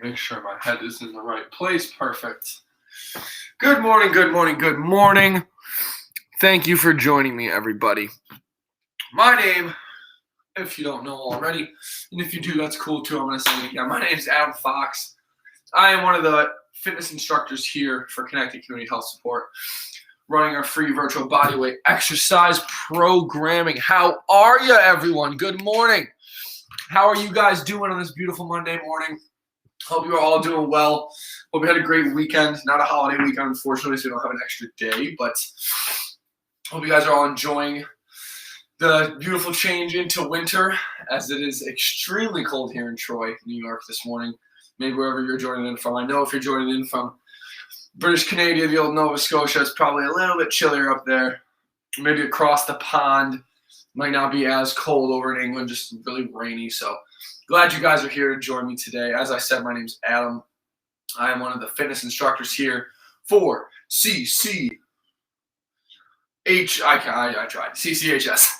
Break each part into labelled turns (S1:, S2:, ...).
S1: Make sure my head is in the right place. Perfect. Good morning, good morning, good morning. Thank you for joining me, everybody. My name, if you don't know already, and if you do, that's cool too. I'm going to say it again. My name is Adam Fox. I am one of the fitness instructors here for Connected Community Health Support, running our free virtual bodyweight exercise programming. How are you, everyone? Good morning. How are you guys doing on this beautiful Monday morning? Hope you are all doing well. Hope you had a great weekend. Not a holiday weekend, unfortunately, so we don't have an extra day, but hope you guys are all enjoying the beautiful change into winter, as it is extremely cold here in Troy, New York this morning. Maybe wherever you're joining in from. I know if you're joining in from British Columbia, the old Nova Scotia, it's probably a little bit chillier up there. Maybe across the pond, might not be as cold over in England, just really rainy, so glad you guys are here to join me today. As I said, my name is Adam. I am one of the fitness instructors here for CCH. I tried. CCHS.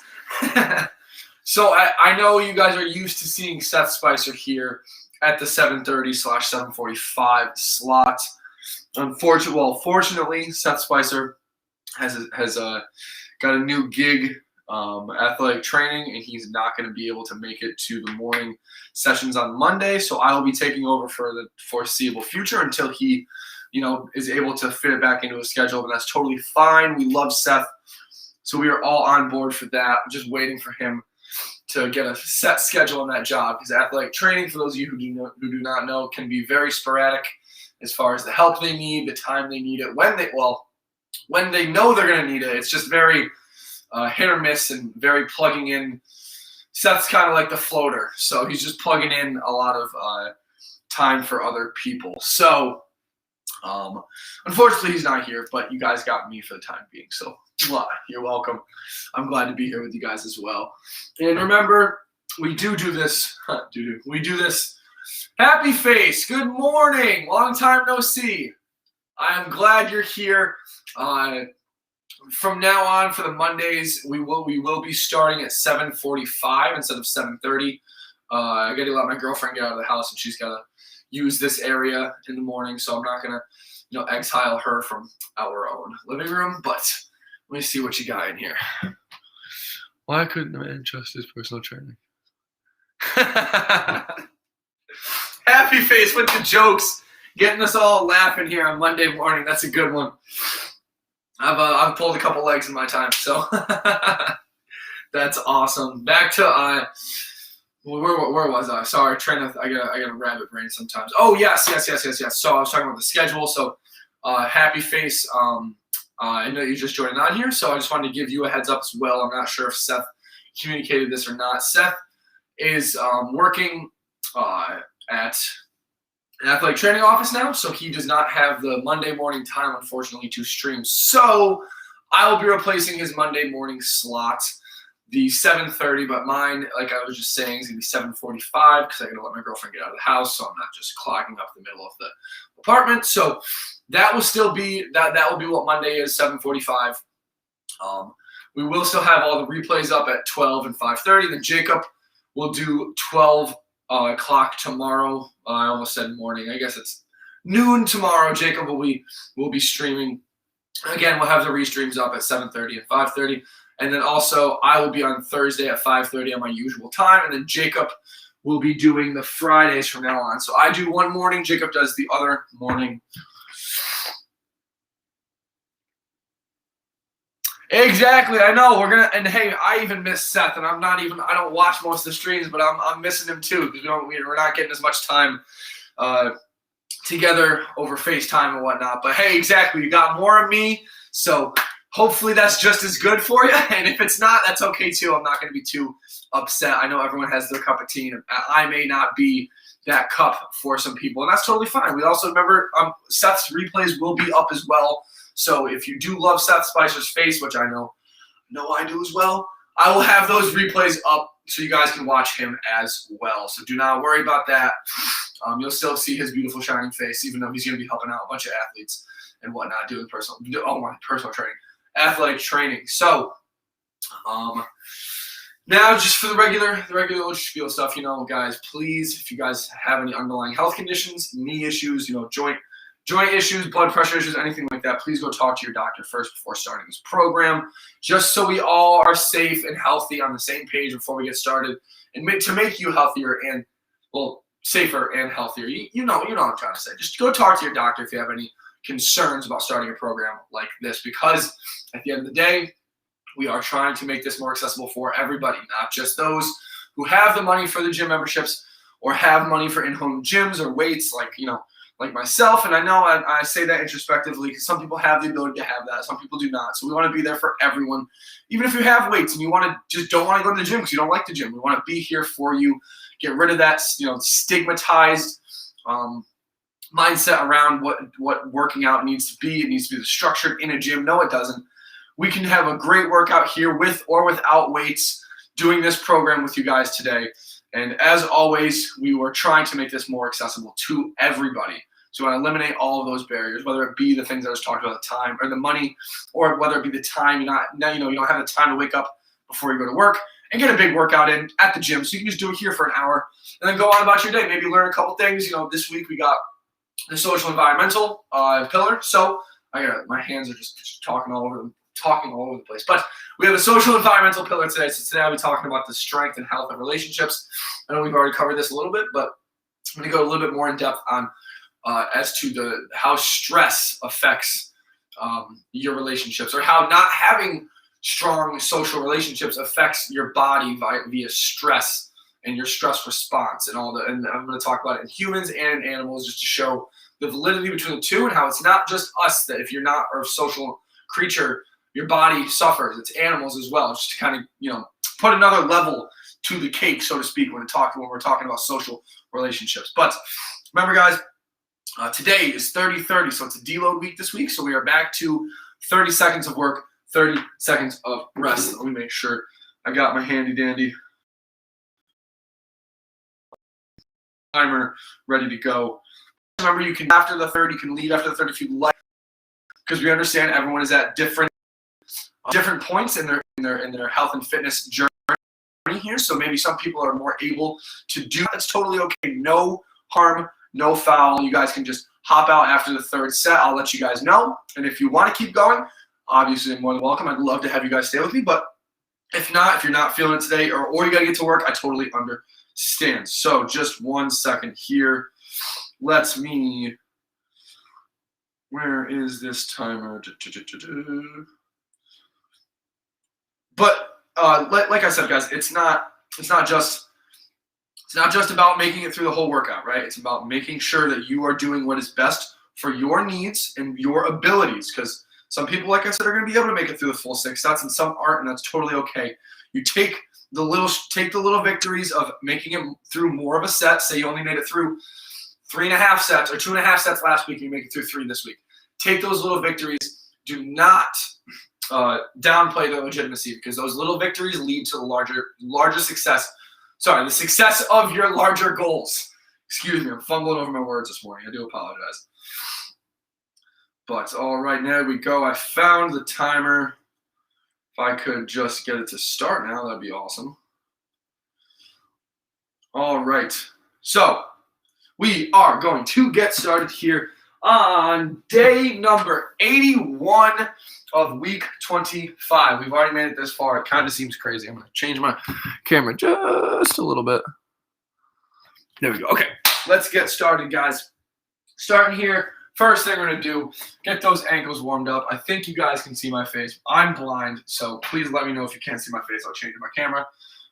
S1: So I know you guys are used to seeing Seth Spicer here at the 7:30/7:45 slot. Fortunately, Seth Spicer has got a new gig, athletic training, and he's not going to be able to make it to the morning sessions on Monday. So I will be taking over for the foreseeable future until he, is able to fit it back into his schedule. And that's totally fine. We love Seth, so we are all on board for that. I'm just waiting for him to get a set schedule on that job, because athletic training, for those of you who do not know, can be very sporadic as far as the help they need, the time they need it, when they know they're going to need it. It's just very hit or miss and very plugging in. Seth's kind of like the floater, so he's just plugging in a lot of time for other people. So unfortunately, he's not here, but you guys got me for the time being. So you're welcome. I'm glad to be here with you guys as well. And remember, we do this. We do this. Happy face. Good morning. Long time no see. I am glad you're here. From now on, for the Mondays, we will be starting at 7:45 instead of 7:30. I got to let my girlfriend get out of the house, and she's got to use this area in the morning, so I'm not gonna, exile her from our own living room. But let me see what you got in here. Why couldn't the man trust his personal training? Happy face with the jokes, getting us all laughing here on Monday morning. That's a good one. I've pulled a couple legs in my time, so that's awesome. Back to where was I? Sorry, I got a rabbit brain sometimes. Oh yes. So I was talking about the schedule. So happy face. I know you just joined on here, so I just wanted to give you a heads up as well. I'm not sure if Seth communicated this or not. Seth is working at an athletic training office now, so he does not have the Monday morning time, unfortunately, to stream. So I will be replacing his Monday morning slot, the 7:30, but mine, like I was just saying, is going to be 7:45 because I got to let my girlfriend get out of the house, so I'm not just clogging up the middle of the apartment. So that will still be that will be what Monday is, 7:45. We will still have all the replays up at 12 and 5:30. Then Jacob will do 12 o'clock tomorrow. I almost said morning. I guess it's noon tomorrow. Jacob will be streaming. Again, we'll have the restreams up at 7:30 and 5:30. And then also I will be on Thursday at 5:30 on my usual time. And then Jacob will be doing the Fridays from now on. So I do one morning, Jacob does the other morning. Exactly, I know. And hey, I even miss Seth, and I don't watch most of the streams, but I'm missing him too, because we're not getting as much time together over FaceTime and whatnot. But hey, exactly, you got more of me, so hopefully that's just as good for you. And if it's not, that's okay too. I'm not going to be too upset. I know everyone has their cup of tea, and I may not be that cup for some people, and that's totally fine. We also remember Seth's replays will be up as well. So if you do love Seth Spicer's face, which I know I do as well, I will have those replays up so you guys can watch him as well. So do not worry about that. You'll still see his beautiful shining face, even though he's going to be helping out a bunch of athletes and whatnot, doing personal training, athletic training. So Now, just for the regular little spiel stuff, guys, please, if you guys have any underlying health conditions, knee issues, joint issues, blood pressure issues, anything like that, please go talk to your doctor first before starting this program, just so we all are safe and healthy on the same page before we get started, and to make you healthier and, well, safer and healthier. You know what I'm trying to say. Just go talk to your doctor if you have any concerns about starting a program like this, because at the end of the day, we are trying to make this more accessible for everybody, not just those who have the money for the gym memberships or have money for in-home gyms or weights like myself. And I know I say that introspectively because some people have the ability to have that. Some people do not. So we want to be there for everyone. Even if you have weights and you don't want to go to the gym because you don't like the gym, we want to be here for you. Get rid of that, stigmatized mindset around what working out needs to be. It needs to be structured in a gym. No, it doesn't. We can have a great workout here with or without weights doing this program with you guys today. And as always, we were trying to make this more accessible to everybody. So we want to eliminate all of those barriers, whether it be the things I was talking about, the time or the money, or whether it be the time. You don't have the time to wake up before you go to work and get a big workout in at the gym. So you can just do it here for an hour and then go on about your day. Maybe learn a couple things. This week we got the social environmental pillar. So my hands are just talking all over the place. But we have a social environmental pillar today. So today I'll be talking about the strength and health of relationships. I know we've already covered this a little bit, but I'm going to go a little bit more in depth on as to how stress affects your relationships, or how not having strong social relationships affects your body via stress and your stress response and and I'm going to talk about it in humans and in animals, just to show the validity between the two and how it's not just us, that if you're not a social creature, your body suffers. It's animals as well, just to kind of, put another level to the cake, so to speak, when we're talking about social relationships. But remember, guys, today is 30-30, so it's a deload week this week. So we are back to 30 seconds of work, 30 seconds of rest. Let me make sure I got my handy dandy timer ready to go. Remember, you can after the 30, you can leave after the 30 if you like, because we understand everyone is at different points in their health and fitness journey here. So maybe some people are more able to do that. It's totally okay. No harm, no foul. You guys can just hop out after the third set. I'll let you guys know. And if you want to keep going, obviously you're more than welcome. I'd love to have you guys stay with me. But if you're not feeling it today, or you got to get to work, I totally understand. So just 1 second here. Where is this timer? But like I said, guys, it's not just about making it through the whole workout, right? It's about making sure that you are doing what is best for your needs and your abilities. Because some people, like I said, are going to be able to make it through the full 6 sets, and some aren't, and that's totally okay. You take the little victories of making it through more of a set. Say you only made it through 3.5 sets or 2.5 sets last week, and you make it through 3 this week. Take those little victories. Do not downplay their legitimacy, because those little victories lead to the larger success. Sorry, the success of your larger goals. Excuse me, I'm fumbling over my words this morning. I do apologize. But all right, now we go. I found the timer. If I could just get it to start now, that'd be awesome. All right, so we are going to get started here on day number 81 of week 25. We've already made it this far. It kind of seems crazy. I'm going to change my camera just a little bit. There we go. Okay, let's get started, guys. Starting here, first thing we're going to do, get those ankles warmed up. I think you guys can see my face. I'm blind, so please let me know if you can't see my face. I'll change my camera.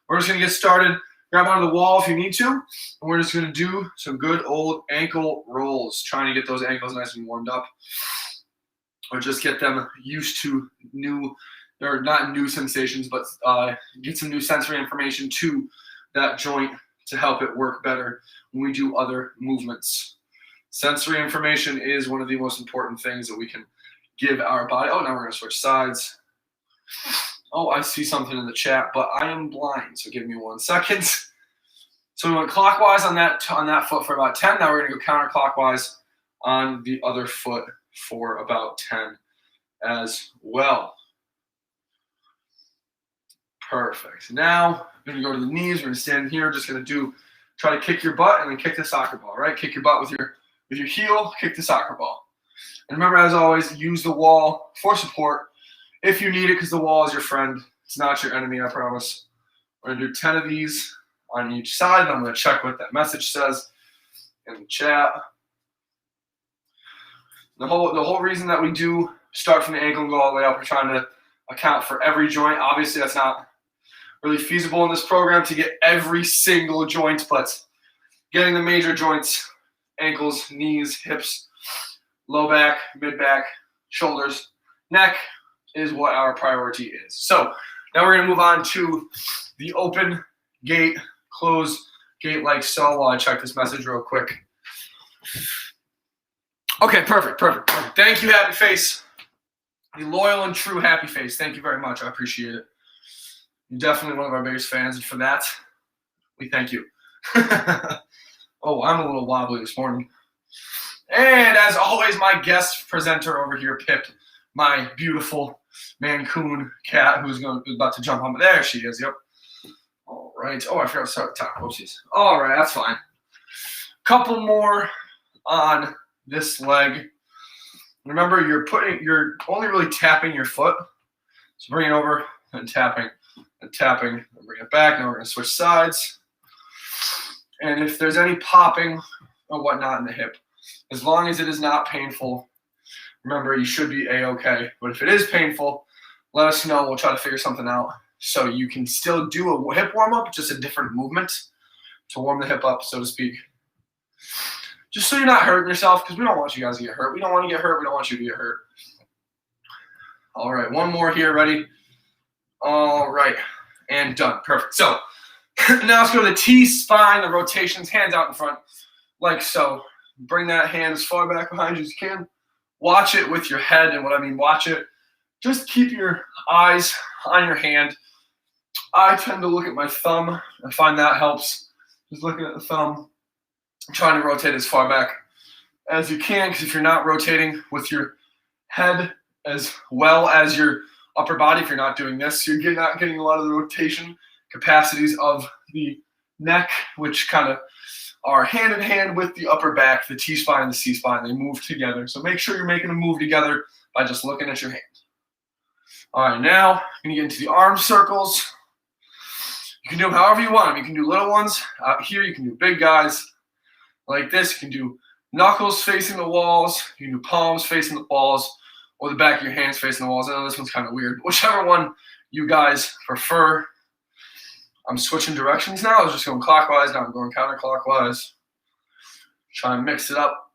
S1: We're just going to get started. Grab onto the wall if you need to, and we're just going to do some good old ankle rolls, trying to get those ankles nice and warmed up, or just get them used to not new sensations, but get some new sensory information to that joint to help it work better when we do other movements. Sensory information is one of the most important things that we can give our body. Oh, now we're going to switch sides. Oh, I see something in the chat, but I am blind, so give me 1 second. So we went clockwise on that foot for about 10. Now we're going to go counterclockwise on the other foot for about 10 as well. Perfect. Now We're gonna go to the knees. We're gonna stand here. Just gonna try to kick your butt and then kick the soccer ball. Right? Kick your butt with your heel. Kick the soccer ball. And remember, as always, use the wall for support if you need it, because the wall is your friend. It's not your enemy. I promise. We're gonna do 10 of these on each side. And I'm gonna check what that message says in the chat. The whole reason that we do start from the ankle and go all the way up, we're trying to account for every joint. Obviously, that's not really feasible in this program to get every single joint, but getting the major joints, ankles, knees, hips, low back, mid back, shoulders, neck is what our priority is. So now we're going to move on to the open gate, close gate like so, while I check this message real quick. Okay, perfect. Thank you, Happy Face. The loyal and true Happy Face. Thank you very much. I appreciate it. You're definitely one of our biggest fans, and for that, we thank you. Oh, I'm a little wobbly this morning. And as always, my guest presenter over here, Pip, my beautiful Mancoon cat who's about to jump on. There she is. Yep. All right. Oh, I forgot to start the time. Oopsies. All right, that's fine. Couple more on this leg. Remember, you're only really tapping your foot. So bring it over and tapping and tapping and bring it back. Now we're going to switch sides. And if there's any popping or whatnot in the hip, as long as it is not painful, remember, you should be A-okay. But if it is painful, let us know. We'll try to figure something out so you can still do a hip warm-up, just a different movement to warm the hip up, so to speak. Just so you're not hurting yourself, because we don't want you guys to get hurt. We don't want to get hurt. We don't want you to get hurt. All right, one more here. Ready? All right, and done. Perfect. So now let's go to the T-spine, the rotations, hands out in front, like so. Bring that hand as far back behind you as you can. Watch it with your head, and what I mean watch it, just keep your eyes on your hand. I tend to look at my thumb. I find that helps. Just looking at the thumb. Trying to rotate as far back as you can, because if you're not rotating with your head as well as your upper body, if you're not doing this, you're not getting a lot of the rotation capacities of the neck, which kind of are hand in hand with the upper back, the T-spine and the C-spine. They move together. So make sure you're making a move together by just looking at your hand. All right, now I'm going to get into the arm circles. You can do them however you want them. You can do little ones out here. You can do big guys like this. You can do knuckles facing the walls. You can do palms facing the walls, or the back of your hands facing the walls. I know this one's kind of weird. Whichever one you guys prefer. I'm switching directions now. I was just going clockwise. Now I'm going counterclockwise. Try and mix it up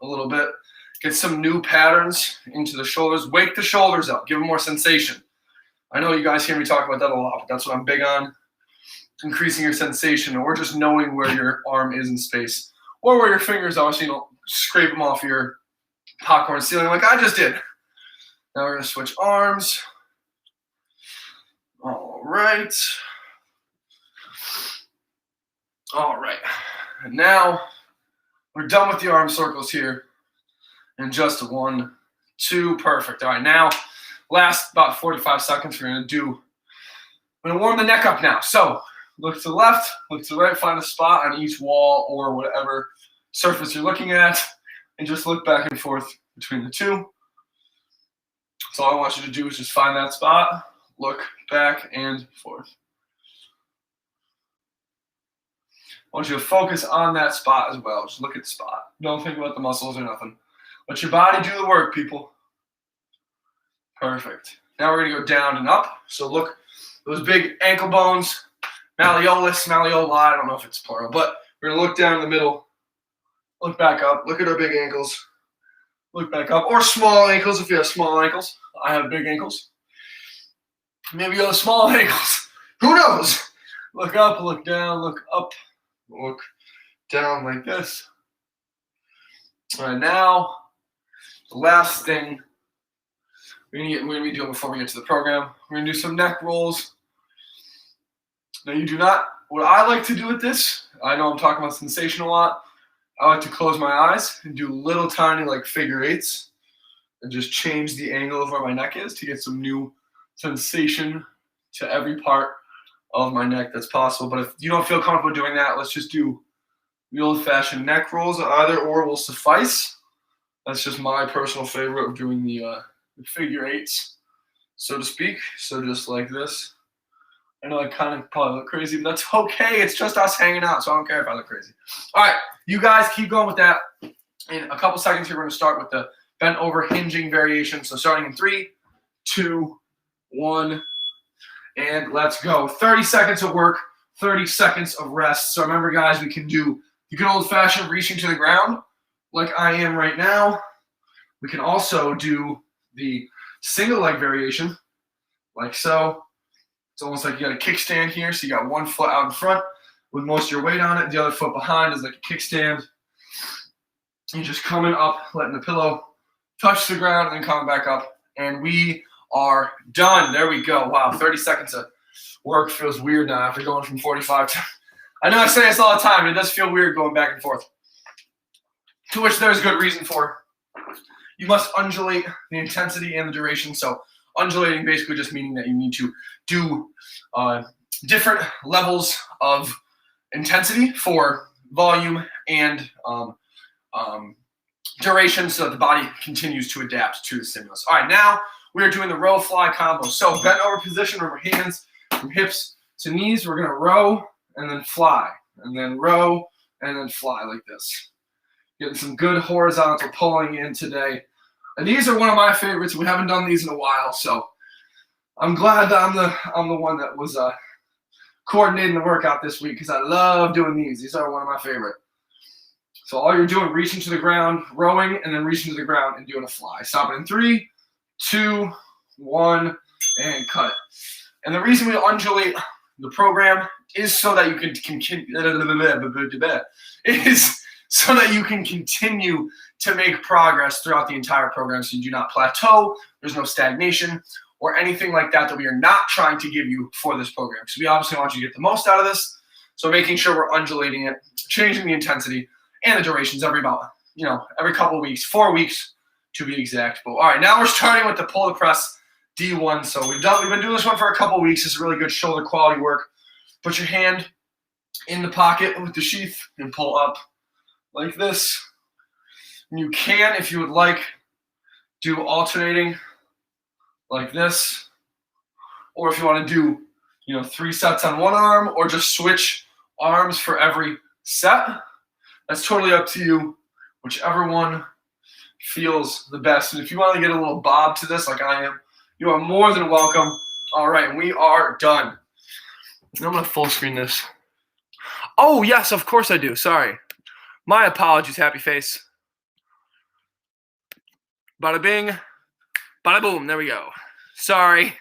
S1: a little bit. Get some new patterns into the shoulders. Wake the shoulders up. Give them more sensation. I know you guys hear me talk about that a lot, but that's what I'm big on. Increasing your sensation, or just knowing where your arm is in space, or where your fingers are, so you don't scrape them off your popcorn ceiling like I just did. Now we're going to switch arms. All right. All right. And now we're done with the arm circles here. And just 1, 2, perfect. All right, now last about 45 seconds, we're going to warm the neck up now. So look to the left, look to the right, find a spot on each wall or whatever surface you're looking at, and just look back and forth between the two. So all I want you to do is just find that spot, look back and forth. I want you to focus on that spot as well. Just look at the spot. Don't think about the muscles or nothing. Let your body do the work, people. Perfect. Now we're going to go down and up. So look, those big ankle bones, malleolus, malleoli, I don't know if it's plural, but we're going to look down in the middle, look back up, look at our big ankles, look back up, or small ankles if you have small ankles. I have big ankles. Maybe you have small ankles. Who knows? Look up, look down, look up, look down like this. All right, now, the last thing we're going to be doing before we get to the program, we're going to do some neck rolls. Now, what I like to do with this, I know I'm talking about sensation a lot. I like to close my eyes and do little tiny like figure eights and just change the angle of where my neck is to get some new sensation to every part of my neck that's possible. But if you don't feel comfortable doing that, let's just do the old-fashioned neck rolls. Either or will suffice. That's just my personal favorite of doing the figure eights, so to speak. So just like this. I know I kind of probably look crazy, but that's okay. It's just us hanging out, so I don't care if I look crazy. All right, you guys keep going with that. In a couple seconds here, we're going to start with the bent over hinging variation. So starting in 3, 2, 1, and let's go. 30 seconds of work, 30 seconds of rest. So remember, guys, we can do the good old-fashioned reaching to the ground like I am right now. We can also do the single leg variation like so. It's almost like you got a kickstand here, so you got one foot out in front with most of your weight on it. The other foot behind is like a kickstand. You're just coming up, letting the pillow touch the ground, and then coming back up. And we are done. There we go. Wow, 30 seconds of work feels weird now after going from 45 to... I know I say this all the time, but it does feel weird going back and forth. To which there's good reason for. You must undulate the intensity and the duration. So undulating basically just meaning that you need to do different levels of intensity for volume and duration so that the body continues to adapt to the stimulus. All right, now we are doing the row fly combo. So bent over position, remember hands from hips to knees. We're going to row and then fly, and then row and then fly like this. Getting some good horizontal pulling in today. And these are one of my favorites. We haven't done these in a while, so I'm glad that I'm the one that was coordinating the workout this week because I love doing these. These are one of my favorite. So all you're doing, reaching to the ground, rowing, and then reaching to the ground and doing a fly. Stop it in 3, 2, 1, and cut it. And the reason we undulate the program is so that you can continue to make progress throughout the entire program, so you do not plateau. There's no stagnation or anything like that that we are not trying to give you for this program. So we obviously want you to get the most out of this. So making sure we're undulating it, changing the intensity and the durations every couple of weeks, 4 weeks to be exact. But all right, now we're starting with the pull to press D1. So we've been doing this one for a couple of weeks. It's really good shoulder quality work. Put your hand in the pocket with the sheath and pull up like this. And you can, if you would like, do alternating like this. Or if you want to do, 3 sets on one arm, or just switch arms for every set. That's totally up to you, whichever one feels the best. And if you want to get a little bob to this like I am, you are more than welcome. All right, we are done. I'm going to full screen this. Oh, yes, of course I do. Sorry. My apologies, happy face. Bada bing, bada boom. There we go. Sorry.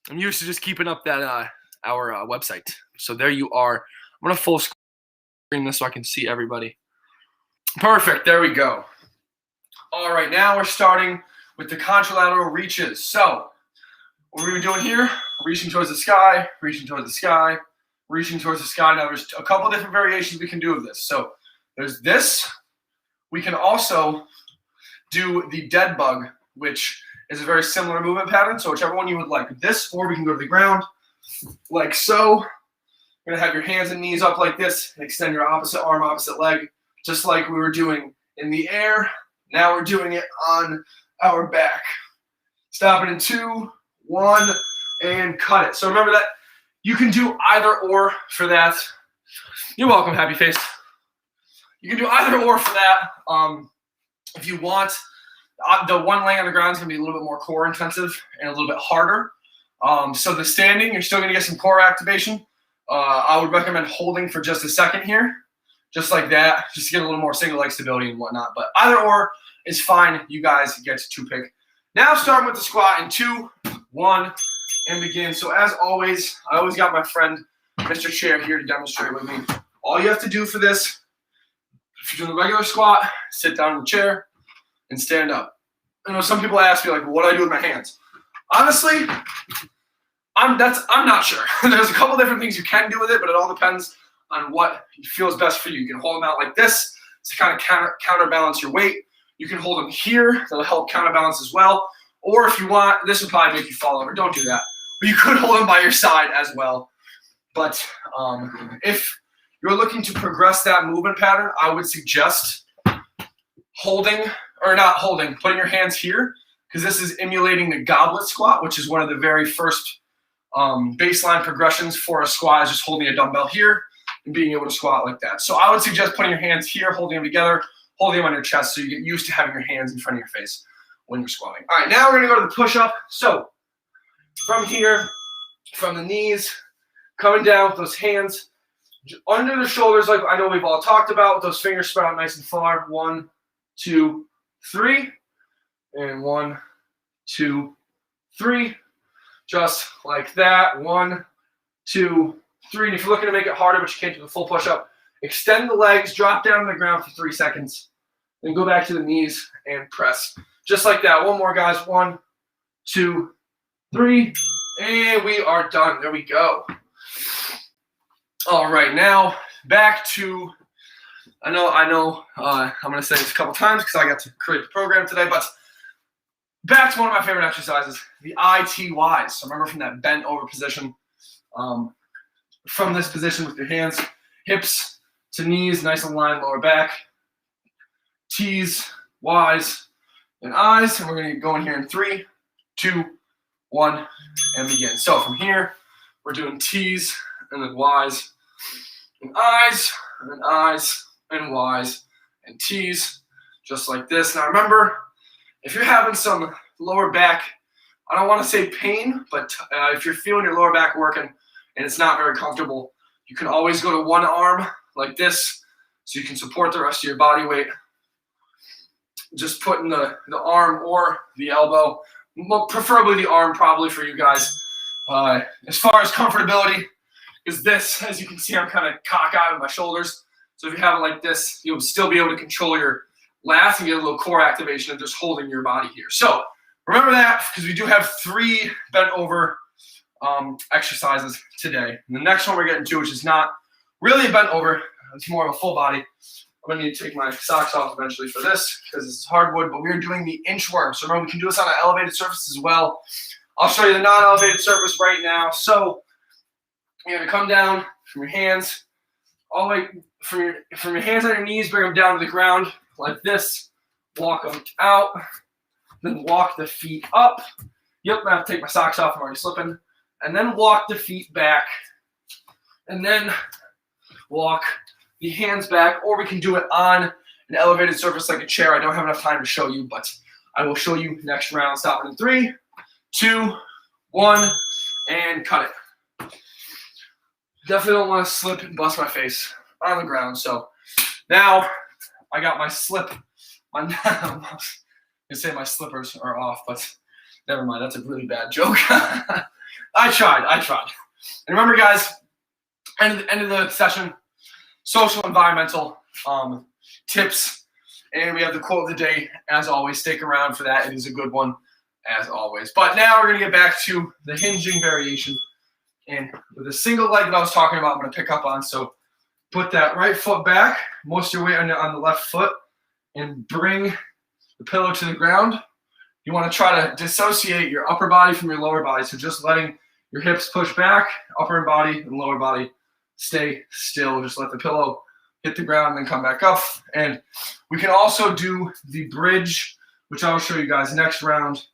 S1: I'm used to just keeping up that our website. So there you are. I'm going to full screen this so I can see everybody. Perfect. There we go. All right, now we're starting with the contralateral reaches. So what we're doing here, reaching towards the sky, reaching towards the sky, reaching towards the sky. Now there's a couple different variations we can do of this. So there's this. We can also do the dead bug, which is a very similar movement pattern. So whichever one you would like. This, or we can go to the ground like so. You're going to have your hands and knees up like this and extend your opposite arm, opposite leg, just like we were doing in the air. Now we're doing it on our back. Stop it in 2, 1, and cut it. So remember that you can do either or for that. You're welcome, happy face. You can do either or for that. If you want, the one laying on the ground is going to be a little bit more core intensive and a little bit harder. So the standing, you're still going to get some core activation. I would recommend holding for just a second here, just like that, just to get a little more single leg stability and whatnot. But either or is fine. You guys get to pick. Now starting with the squat in 2, 1, and begin. So as always, I always got my friend, Mr. Chair, here to demonstrate with me. All you have to do for this, if you're doing the regular squat, sit down in the chair and stand up. Some people ask me, like, what do I do with my hands? Honestly, I'm not sure. There's a couple different things you can do with it, but it all depends on what feels best for you. You can hold them out like this to kind of counterbalance your weight. You can hold them here. That'll help counterbalance as well. Or if you want, this would probably make you fall over. Don't do that. But you could hold them by your side as well. But if you're looking to progress that movement pattern, I would suggest putting your hands here, because this is emulating the goblet squat, which is one of the very first baseline progressions for a squat, is just holding a dumbbell here and being able to squat like that. So I would suggest putting your hands here, holding them together, holding them on your chest so you get used to having your hands in front of your face when you're squatting. All right, now we're gonna go to the push-up. So from here, from the knees, coming down with those hands under the shoulders, like I know we've all talked about, with those fingers spread out nice and far. 1, 2, 3, and 1, 2, 3, just like that. 1, 2, 3. And if you're looking to make it harder, but you can't do the full push-up, extend the legs, drop down on the ground for 3 seconds, then go back to the knees and press. Just like that. One more, guys. 1, 2, 3, and we are done. There we go. All right, now back to, I know I'm going to say this a couple times because I got to create the program today, but back to one of my favorite exercises, the ITYs. So remember, from that bent over position, from this position with your hands, hips to knees, nice and lined lower back, T's, Y's, and I's, and we're going to go in here in 3, 2, 1, and begin. So from here, we're doing T's and then Y's and I's and then I's and Y's and T's, just like this. Now remember, if you're having some lower back, I don't want to say pain, but if you're feeling your lower back working and it's not very comfortable, you can always go to one arm like this so you can support the rest of your body weight. Just putting the arm or the elbow, well, preferably the arm probably for you guys. As far as comfortability, is this, as you can see, I'm kind of cockeyed with my shoulders. So if you have it like this, you'll still be able to control your lats and get a little core activation of just holding your body here. So remember that, because we do have 3 bent over exercises today. And the next one we're getting to, which is not really a bent over, it's more of a full body. I'm going to need to take my socks off eventually for this because it's hardwood, but we're doing the inchworm. So remember, we can do this on an elevated surface as well. I'll show you the non-elevated surface right now. So you're going to come down from your hands, all the way from your hands on your knees, bring them down to the ground like this. Walk them out, then walk the feet up. Yep, I have to take my socks off. I'm already slipping. And then walk the feet back. And then walk the hands back, or we can do it on an elevated surface like a chair. I don't have enough time to show you, but I will show you next round. Stopping in 3, 2, 1, and cut it. Definitely don't want to slip and bust my face on the ground. So now I got my slip. I'm going to say my slippers are off, but never mind. That's a really bad joke. I tried. And remember, guys, end of the session, social environmental tips, and we have the quote of the day. As always, stick around for that. It is a good one, as always. But now we're going to get back to the hinging variation, and with a single leg that I was talking about, I'm going to pick up on. So put that right foot back, most of your weight on the left foot, and bring the pillow to the ground. You want to try to dissociate your upper body from your lower body, so just letting your hips push back, upper body and lower body stay still. Just let the pillow hit the ground and then come back up. And we can also do the bridge, which I'll show you guys next round,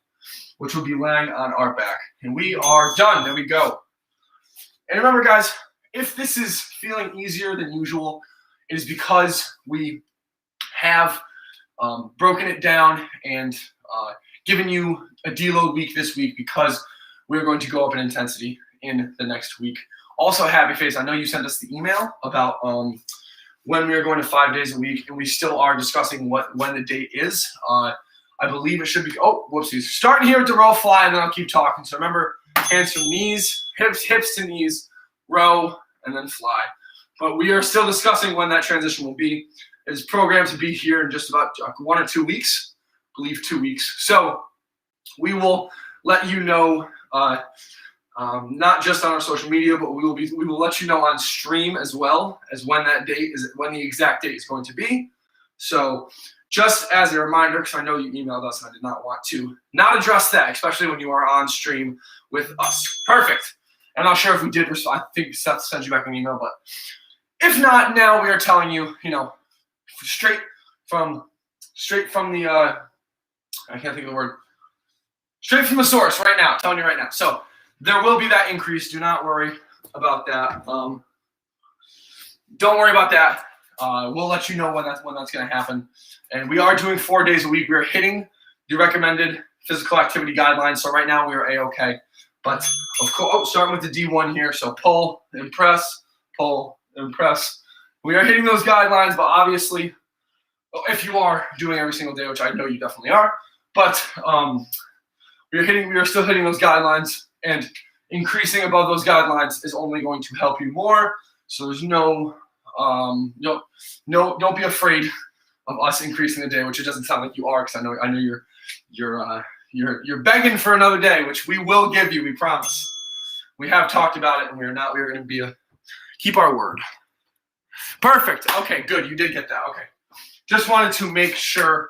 S1: which will be laying on our back. And we are done. There we go. And remember, guys, if this is feeling easier than usual, it is because we have broken it down and given you a deload week this week, because we're going to go up in intensity in the next week. Also, Happy Face, I know you sent us the email about when we are going to 5 days a week, and we still are discussing when the date is. I believe it should be, whoopsies. Starting here with the row fly, and then I'll keep talking. So remember, hands from knees, hips to knees, row, and then fly. But we are still discussing when that transition will be. It is programmed to be here in just about 1 or 2 weeks. I believe 2 weeks. So we will let you know, not just on our social media, but we will let you know on stream as well as when the exact date is going to be. So just as a reminder, because I know you emailed us and I did not want to not address that, especially when you are on stream with us. Perfect. I'm not sure if we did respond. I think Seth sent you back an email, but if not, now we are telling you, straight from the I can't think of the word. Straight from the source right now. Telling you right now. So there will be that increase. Do not worry about that. Don't worry about that. We'll let you know when that's going to happen. And we are doing 4 days a week. We're hitting the recommended physical activity guidelines. So right now we are A-okay. But of course, starting with the D1 here. So pull and press, pull and press. We are hitting those guidelines, but obviously, if you are doing every single day, which I know you definitely are, but we are still hitting those guidelines, and increasing above those guidelines is only going to help you more. So there's don't be afraid of us increasing the day, which it doesn't sound like you are, because I know you're begging for another day, which we will give you, we promise. We have talked about it, and we're going to keep our word. Perfect. Okay, good. You did get that. Okay. Just wanted to make sure.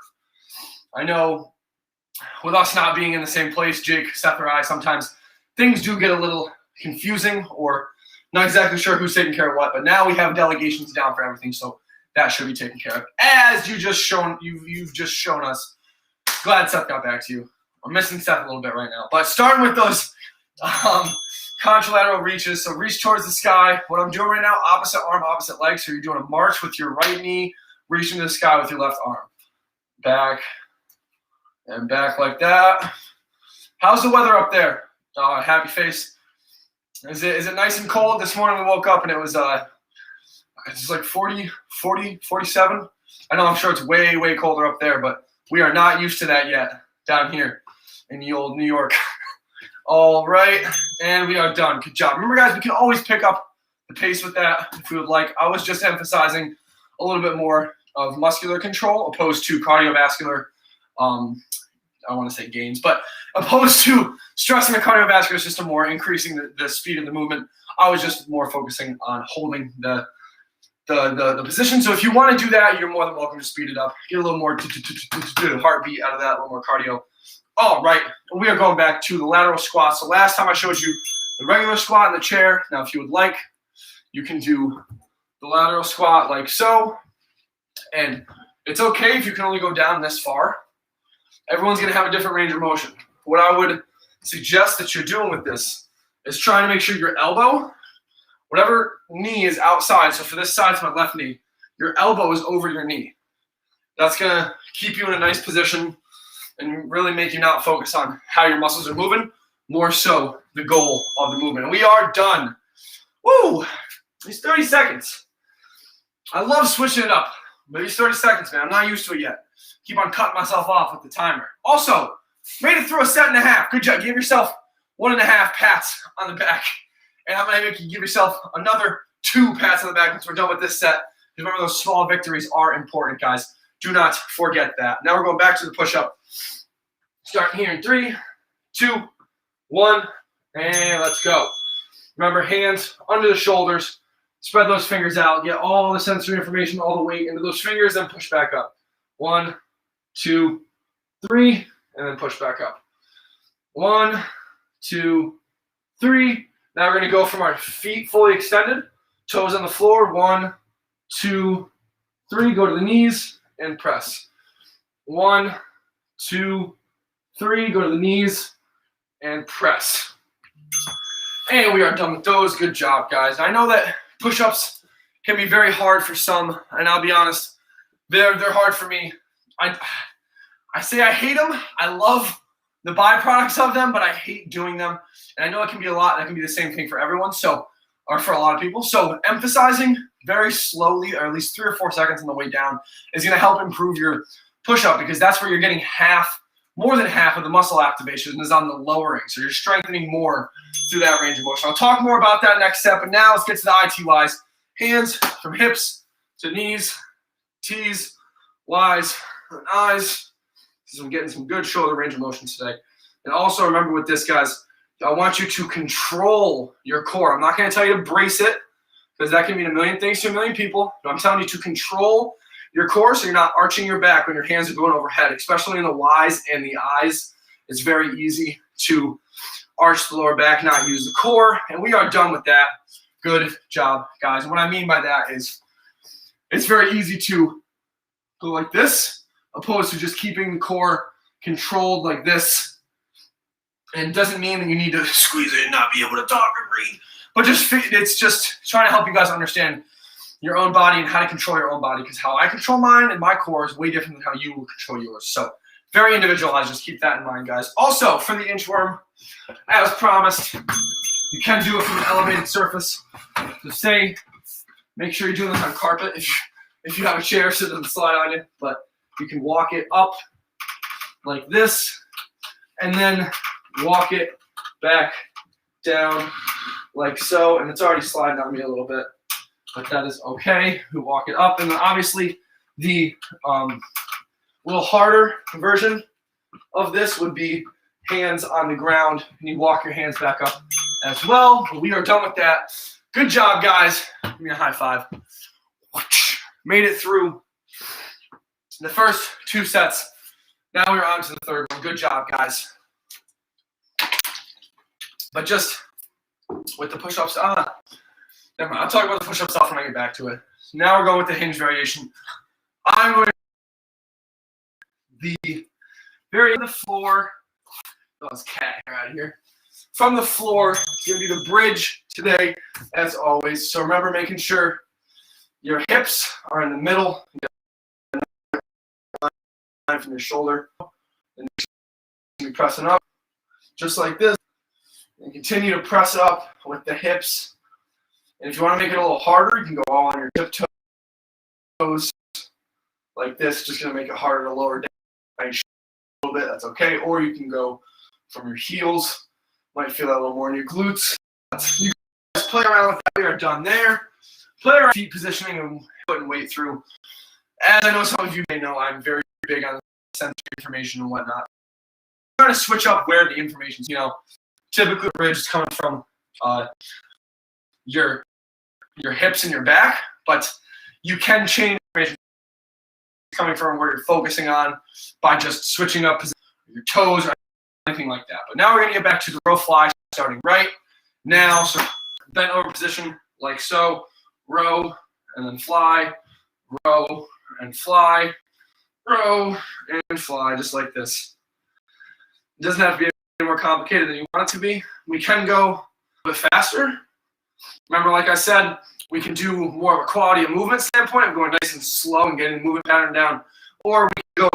S1: I know with us not being in the same place, Jake, Seth, or I, sometimes things do get a little confusing or not exactly sure who's taking care of what, but now we have delegations down for everything, so that should be taken care of. As you've just shown us. Glad Seth got back to you. I'm missing Seth a little bit right now. But starting with those contralateral reaches, so reach towards the sky. What I'm doing right now, opposite arm, opposite leg, so you're doing a march with your right knee, reaching to the sky with your left arm. Back and back like that. How's the weather up there? Happy face. Is it nice and cold? This morning we woke up and it was it's like 40, 47. I know, I'm sure it's way, way colder up there, but we are not used to that yet down here in the old New York. All right, and we are done. Good job. Remember, guys, we can always pick up the pace with that if we would like. I was just emphasizing a little bit more of muscular control opposed to cardiovascular, I want to say gains, but opposed to stressing the cardiovascular system more, increasing the speed of the movement. I was just more focusing on holding the position. So if you want to do that, you're more than welcome to speed it up. Get a little more heartbeat out of that, a little more cardio. All right, we are going back to the lateral squat. So last time I showed you the regular squat in the chair. Now, if you would like, you can do the lateral squat like so. And it's okay if you can only go down this far. Everyone's going to have a different range of motion. What I would suggest that you're doing with this is trying to make sure your elbow, whatever knee is outside, so for this side, it's my left knee, your elbow is over your knee. That's going to keep you in a nice position and really make you not focus on how your muscles are moving, more so the goal of the movement. And we are done. Woo! These 30 seconds. I love switching it up. But these 30 seconds, man, I'm not used to it yet. Keep on cutting myself off with the timer. Also, made it through a set and a half. Good job. Give yourself 1.5 pats on the back. And I'm going to make you give yourself another 2 pats on the back once we're done with this set. Remember, those small victories are important, guys. Do not forget that. Now we're going back to the push-up. Starting here in 3, 2, 1, and let's go. Remember, hands under the shoulders. Spread those fingers out. Get all the sensory information, all the weight into those fingers, then push back up. 1, 2, 3, and then push back up. 1, 2, 3. Now we're going to go from our feet fully extended, toes on the floor. 1, 2, 3. Go to the knees and press. 1, 2, 3. Go to the knees and press. And we are done with those. Good job, guys. I know that push-ups can be very hard for some, and I'll be honest, they're hard for me. I say I hate them. I love the byproducts of them, but I hate doing them. And I know it can be a lot. That can be the same thing for everyone, or for a lot of people. So emphasizing very slowly, or at least 3 or 4 seconds on the way down, is going to help improve your push-up, because that's where you're getting more than half of the muscle activation is on the lowering. So you're strengthening more through that range of motion. I'll talk more about that next step, but now let's get to the ITYs. Hands from hips to knees, T's, Y's, and I's. So I'm getting some good shoulder range of motion today. And also remember with this, guys, I want you to control your core. I'm not going to tell you to brace it, because that can mean a million things to a million people, but I'm telling you to control your core so you're not arching your back when your hands are going overhead, especially in the Y's and the I's. It's very easy to
S2: arch the lower back, not use the core, and we are done with that. Good job, guys. And what I mean by that is it's very easy to go like this, opposed to just keeping the core controlled like this. And it doesn't mean that you need to squeeze it and not be able to talk or breathe, but it's just trying to help you guys understand your own body and how to control your own body, because how I control mine and my core is way different than how you will control yours. So very individualized. Just keep that in mind, guys. Also, for the inchworm, as promised, you can do it from an elevated surface. So make sure you're doing this on carpet if you have a chair so it doesn't slide on you. But you can walk it up like this, and then walk it back down like so. And it's already sliding on me a little bit, but that is okay. We walk it up, and then obviously the little harder version of this would be hands on the ground, and you walk your hands back up as well. But we are done with that. Good job, guys. Give me a high five. Made it through the first 2 sets. Now we're on to the third one. Good job, guys. But just with the push-ups, never mind. I'll talk about the push-up stuff when I get back to it. So now we're going with the hinge variation. I'm going to the floor. Oh, it's cat hair out of here. From the floor, it's going to be the bridge today, as always. So remember, making sure your hips are in the middle. From your shoulder. And you're pressing up, just like this. And continue to press up with the hips. And if you want to make it a little harder, you can go all on your tiptoes like this. Just going to make it harder to lower down a little bit. That's okay. Or you can go from your heels. Might feel that a little more in your glutes. You guys play around with that. We are done there. Play around with feet positioning and putting weight through. As I know some of you may know, I'm very big on sensory information and whatnot. I'm trying to switch up where the information is. Typically the bridge is coming from your hips and your back, but you can change information coming from where you're focusing on by just switching up your toes or anything like that. But now we're going to get back to the row fly, starting right now. So bent over position like so, row and then fly, row and fly, row and fly, just like this. It doesn't have to be any more complicated than you want it to be. We can go a bit faster. Remember, like I said, we can do more of a quality of movement standpoint of going nice and slow and getting the movement pattern down, or we can go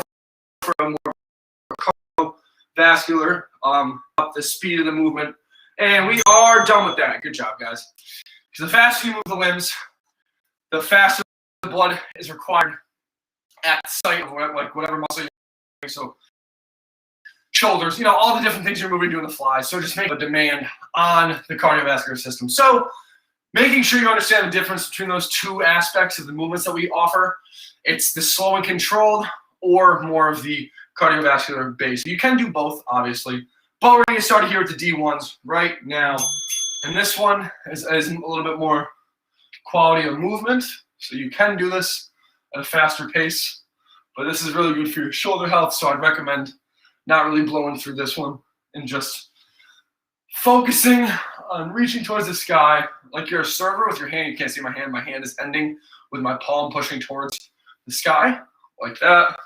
S2: for a more cardiovascular, up the speed of the movement. And we are done with that. Good job, guys. Because the faster you move the limbs, the faster the blood is required at the site of whatever muscle you're doing. So shoulders, all the different things you're moving doing the fly. So just make a demand on the cardiovascular system. So making sure you understand the difference between those 2 aspects of the movements that we offer. It's the slow and controlled or more of the cardiovascular base. You can do both, obviously. But we're going to get started here with the D1s right now. And this one is a little bit more quality of movement. So you can do this at a faster pace. But this is really good for your shoulder health. So I'd recommend not really blowing through this one and just focusing on reaching towards the sky like you're a server with your hand. You can't see my hand. My hand is ending with my palm pushing towards the sky like that.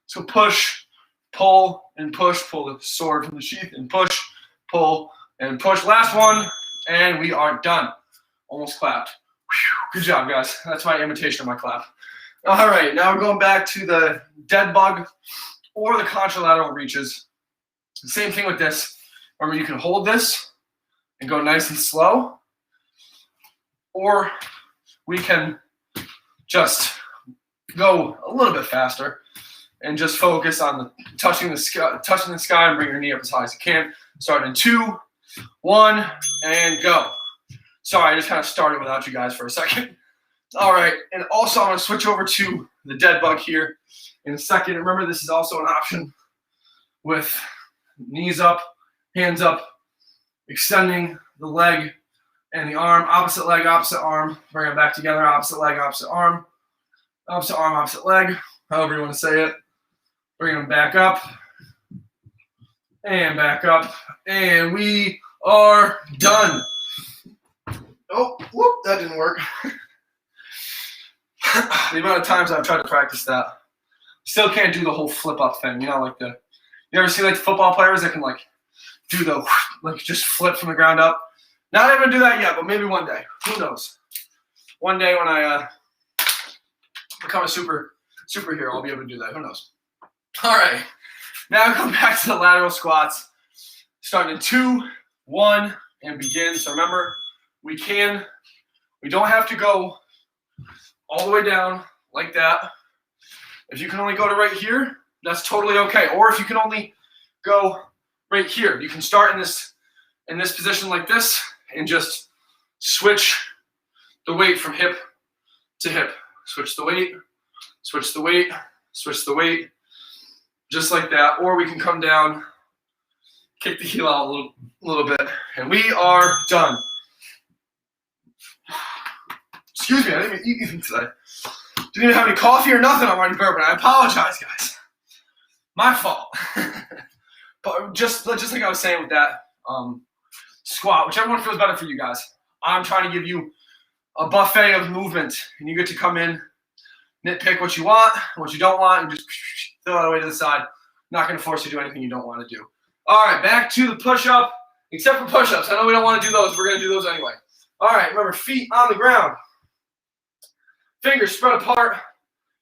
S2: So push, pull, and push. Pull the sword from the sheath and push, pull, and push. Last one, and we are done. Almost clapped. Whew. Good job, guys. That's my imitation of my clap. All right, now we're going back to the dead bug or the contralateral reaches. Same thing with this. Remember, you can hold this and go nice and slow, or we can just go a little bit faster and just focus on touching the sky and bring your knee up as high as you can. Start in 2, 1, and go. Sorry, I just kind of started without you guys for a second. All right, and also I'm going to switch over to the dead bug here in a second. Remember, this is also an option with knees up, hands up, extending the leg and the arm, opposite leg, opposite arm, bring them back together, opposite leg, opposite arm, opposite leg, however you want to say it. Bring them back up And back up. And we are done. Oh, whoop, that didn't work. The amount of times I've tried to practice that. Still can't do the whole flip up thing. You know, like you ever see like football players that can like do the, like just flip from the ground up? Not able to do that yet, but maybe one day. Who knows? One day when I become a superhero, I'll be able to do that. Who knows? All right. Now come back to the lateral squats. Starting in 2, 1, and begin. So remember, we don't have to go all the way down like that. If you can only go to right here, that's totally okay. Or if you can only go right here, you can start in this position like this and just switch the weight from hip to hip. Switch the weight, switch the weight, switch the weight, just like that. Or we can come down, kick the heel out a little bit, and we are done. Excuse me, I didn't even eat anything today. Didn't even have any coffee or nothing on my bourbon. I apologize, guys. My fault. But just like I was saying with that squat, whichever one feels better for you guys. I'm trying to give you a buffet of movement, and you get to come in, nitpick what you want, what you don't want, and just throw it away to the side. Not going to force you to do anything you don't want to do. All right, back to the push-up, except for push-ups. I know we don't want to do those. We're going to do those anyway. All right, remember, feet on the ground. Fingers spread apart,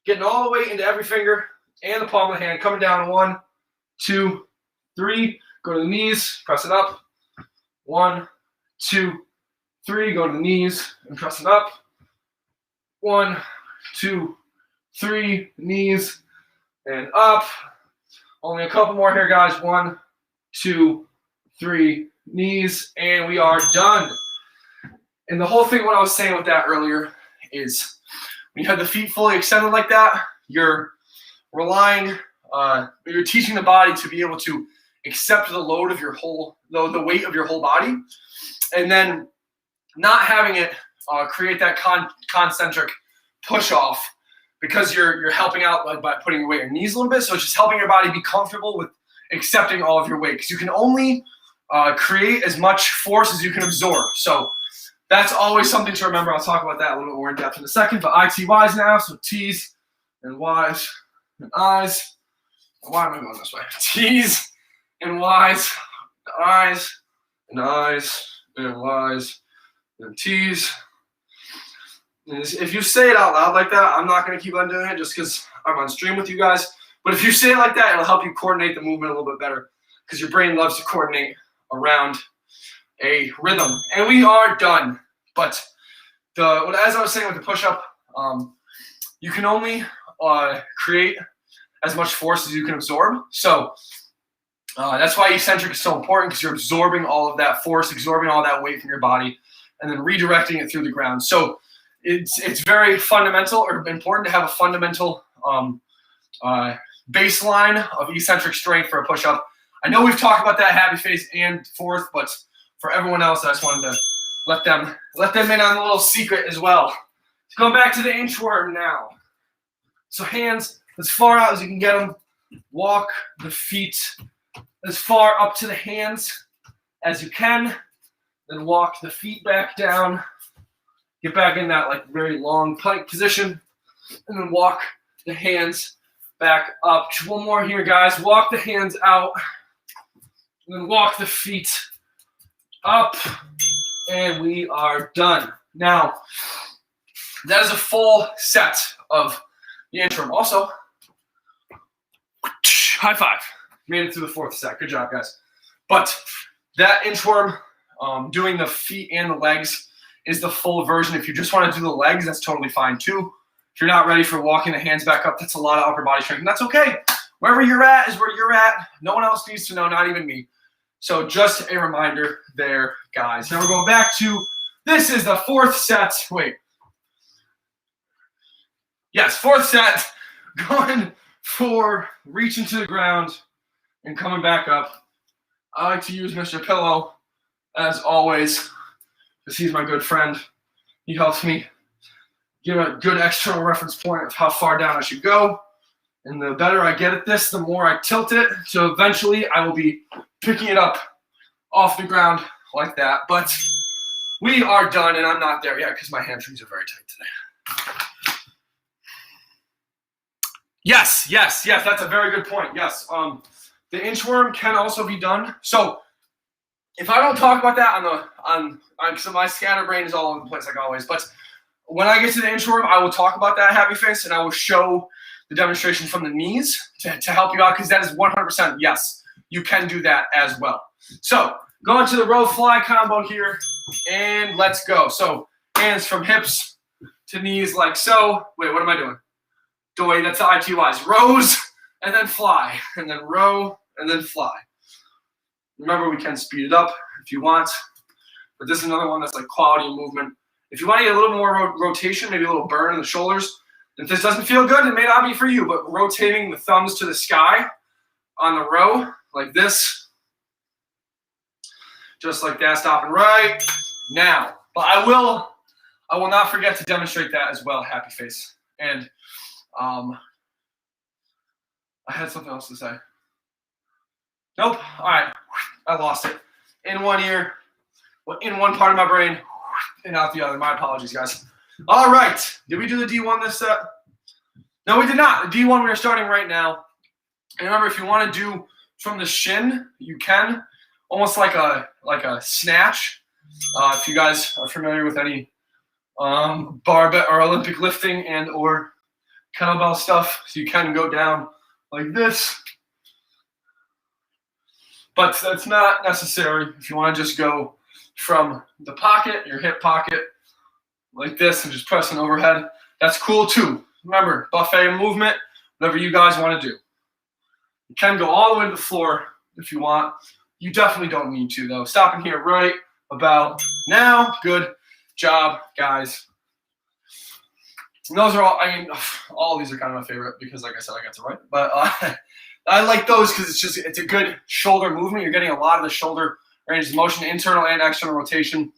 S2: getting all the way into every finger and the palm of the hand. Coming down, 1, 2, 3. Go to the knees, press it up. 1, 2, 3. Go to the knees and press it up. 1, 2, 3. Knees and up. Only a couple more here, guys. 1, 2, 3. Knees, and we are done. And the whole thing, what I was saying with that earlier, is when you have the feet fully extended like that, you're you're teaching the body to be able to accept the load of the weight of your whole body, and then not having it create that concentric push off, because you're helping out by putting your weight on your knees a little bit. So it's just helping your body be comfortable with accepting all of your weight, because you can only create as much force as you can absorb. So that's always something to remember. I'll talk about that a little bit more in depth in a second. But ITYs now, so T's and Y's and I's. Why am I going this way? T's and Y's, I's and I's and Y's and T's. And if you say it out loud like that, I'm not going to keep on doing it just because I'm on stream with you guys. But if you say it like that, it'll help you coordinate the movement a little bit better, because your brain loves to coordinate around a rhythm. And we are done. But as I was saying with the push-up, you can only create as much force as you can absorb. So that's why eccentric is so important, because you're absorbing all of that force, absorbing all that weight from your body, and then redirecting it through the ground. So it's very fundamental, or important, to have a fundamental baseline of eccentric strength for a push-up. I know we've talked about that happy face and fourth, but for everyone else, I just wanted to let them in on a little secret as well. So going back to the inchworm now. So hands as far out as you can get them. Walk the feet as far up to the hands as you can. Then walk the feet back down. Get back in that like very long plank position. And then walk the hands back up. Just one more here, guys. Walk the hands out. And then walk the feet up. And we are done. Now, that is a full set of the inchworm. Also, high five. Made it through the fourth set. Good job, guys. But that inchworm, doing the feet and the legs, is the full version. If you just want to do the legs, that's totally fine too. If you're not ready for walking the hands back up, that's a lot of upper body strength, and that's okay. Wherever you're at is where you're at. No one else needs to know, not even me. So just a reminder there, guys. Now we're going back to, this is the fourth set. Wait. Yes, fourth set. Going for reaching to the ground and coming back up. I like to use Mr. Pillow, as always, because he's my good friend. He helps me give a good external reference point of how far down I should go. And the better I get at this, the more I tilt it. So eventually I will be picking it up off the ground like that. But we are done, and I'm not there yet because my hamstrings are very tight today. Yes, that's a very good point. Yes, the inchworm can also be done. So if I don't talk about that on so my scatterbrain is all over the place like always, but when I get to the inchworm, I will talk about that, Happy Face, and I will show the demonstration from the knees to help you out, because that is 100% yes, you can do that as well. So going to the row fly combo here, and let's go. So hands from hips to knees like so. Wait, what am I doing? Wait, that's the ITYs. Rows and then fly, and then row and then fly. Remember, we can speed it up if you want, but this is another one that's like quality movement. If you want to get a little more rotation, maybe a little burn in the shoulders, if this doesn't feel good, it may not be for you, but rotating the thumbs to the sky on the row like this, just like that, stopping right now. But I will not forget to demonstrate that as well, Happy Face. And I had something else to say. Nope. All right. I lost it. In one ear, in one part of my brain, and out the other. My apologies, guys. All right. Did we do the D1 this set? No, we did not. The D1 we are starting right now. And remember, if you want to do from the shin, you can. Almost like a snatch. If you guys are familiar with any barbell or Olympic lifting and or kettlebell stuff, so you can go down like this. But that's not necessary. If you want to just go from the pocket, your hip pocket, like this, and just pressing overhead, that's cool too. Remember, buffet movement, whatever you guys want to do. You can go all the way to the floor if you want. You definitely don't need to, though. Stopping here right about now. Good job, guys. And those are all, all of these are kind of my favorite because, like I said, I got to write. But I like those because it's a good shoulder movement. You're getting a lot of the shoulder range of motion, internal and external rotation,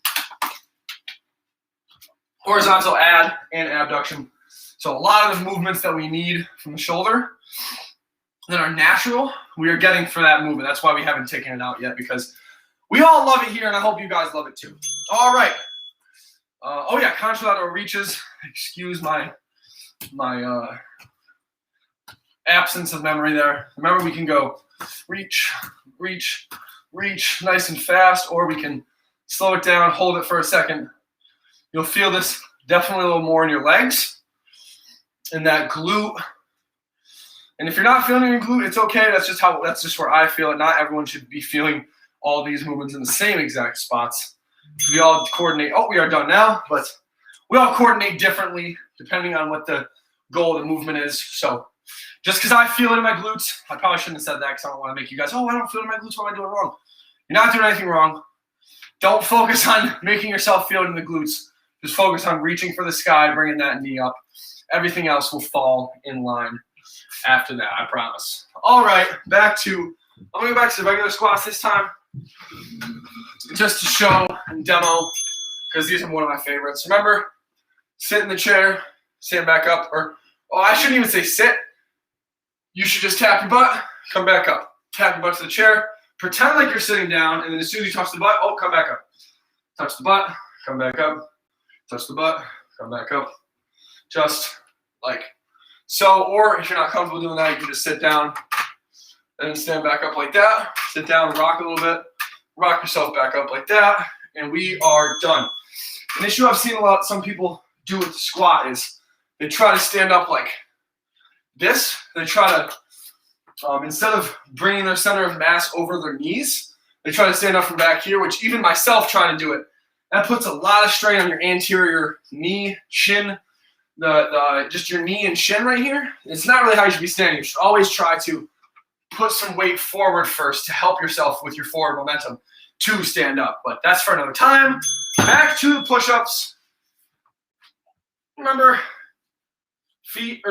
S2: horizontal ad and abduction. So a lot of the movements that we need from the shoulder that are natural, we are getting for that movement. That's why we haven't taken it out yet, because we all love it here, and I hope you guys love it too. All right. Oh yeah, contralateral reaches. Excuse my absence of memory there. Remember, we can go reach, reach, reach, nice and fast, or we can slow it down, hold it for a second. You'll feel this definitely a little more in your legs and that glute. And if you're not feeling your glute, it's okay. That's just where I feel it. Not everyone should be feeling all these movements in the same exact spots. We all coordinate. Oh, we are done now, but we all coordinate differently depending on what the goal of the movement is. So just because I feel it in my glutes, I probably shouldn't have said that because I don't want to make you guys, oh, I don't feel it in my glutes. What am I doing wrong? You're not doing anything wrong. Don't focus on making yourself feel it in the glutes. Just focus on reaching for the sky, bringing that knee up. Everything else will fall in line after that, I promise. All right, I'm going to go back to the regular squats this time, just to show and demo, because these are one of my favorites. Remember, sit in the chair, stand back up, or, oh, I shouldn't even say sit. You should just tap your butt, come back up. Tap your butt to the chair, pretend like you're sitting down, and then as soon as you touch the butt, oh, come back up. Touch the butt, come back up. Touch the butt, come back up. Just like so, or if you're not comfortable doing that, you can just sit down and then stand back up like that. Sit down, rock a little bit, rock yourself back up like that, and we are done. An issue I've seen some people do with the squat is they try to stand up like this. They try to, instead of bringing their center of mass over their knees, they try to stand up from back here, which even myself trying to do it, that puts a lot of strain on your anterior knee, shin, just your knee and shin right here. It's not really how you should be standing. You should always try to put some weight forward first to help yourself with your forward momentum to stand up. But that's for another time. Back to the push-ups. Remember, feet.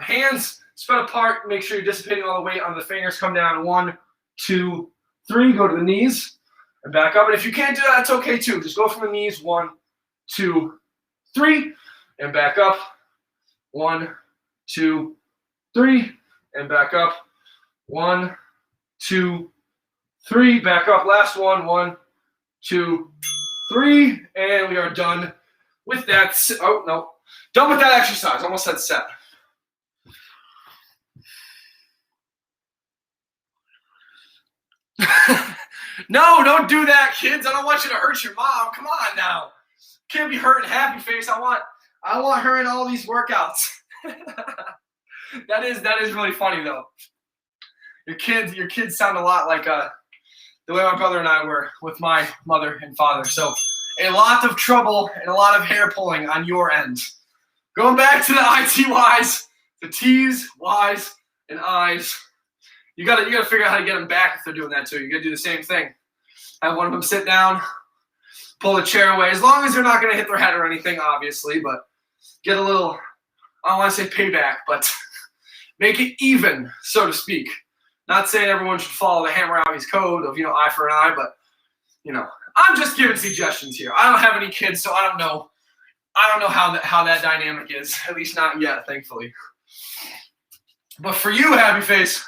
S2: Hands spread apart. Make sure you're dissipating all the weight on the fingers. Come down. 1, 2, 3. Go to the knees and back up. And if you can't do that, it's okay too. Just go from the knees. 1, 2, 3. And back up. 1, 2, 3. And back up. 1, 2, 3, back up, last one, 1, 2, 3, and we are done with that. Oh, no. Done with that exercise. Almost said set. No, don't do that, kids. I don't want you to hurt your mom. Come on now. Can't be hurting Happy Face. I want her in all these workouts. That is really funny though. Your kids sound a lot like the way my brother and I were with my mother and father. So a lot of trouble and a lot of hair pulling on your end. Going back to the ITYs, the T's, Y's, and I's. You gotta figure out how to get them back if they're doing that too. You gotta do the same thing. Have one of them sit down, pull the chair away, as long as they're not gonna hit their head or anything, obviously, but get a little, I don't want to say payback, but make it even, so to speak. Not saying everyone should follow the Hammurabi's code of, eye for an eye, but, I'm just giving suggestions here. I don't have any kids, so I don't know how that dynamic is, at least not yet, thankfully. But for you, Happy Face,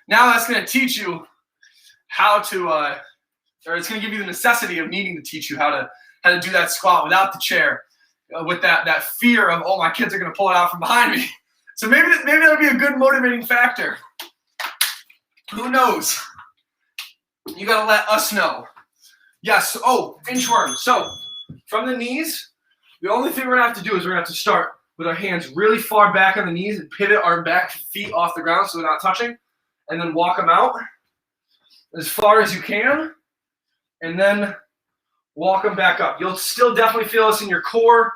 S2: now that's going to teach you how to, or it's going to give you the necessity of needing to teach you how to do that squat without the chair, with that fear of, oh, my kids are going to pull it out from behind me. So maybe that'll be a good motivating factor. Who knows? You got to let us know. Yes. Oh, inchworm. So from the knees, the only thing we're going to have to do is we're going to have to start with our hands really far back on the knees and pivot our back feet off the ground so they're not touching, and then walk them out as far as you can, and then walk them back up. You'll still definitely feel this in your core,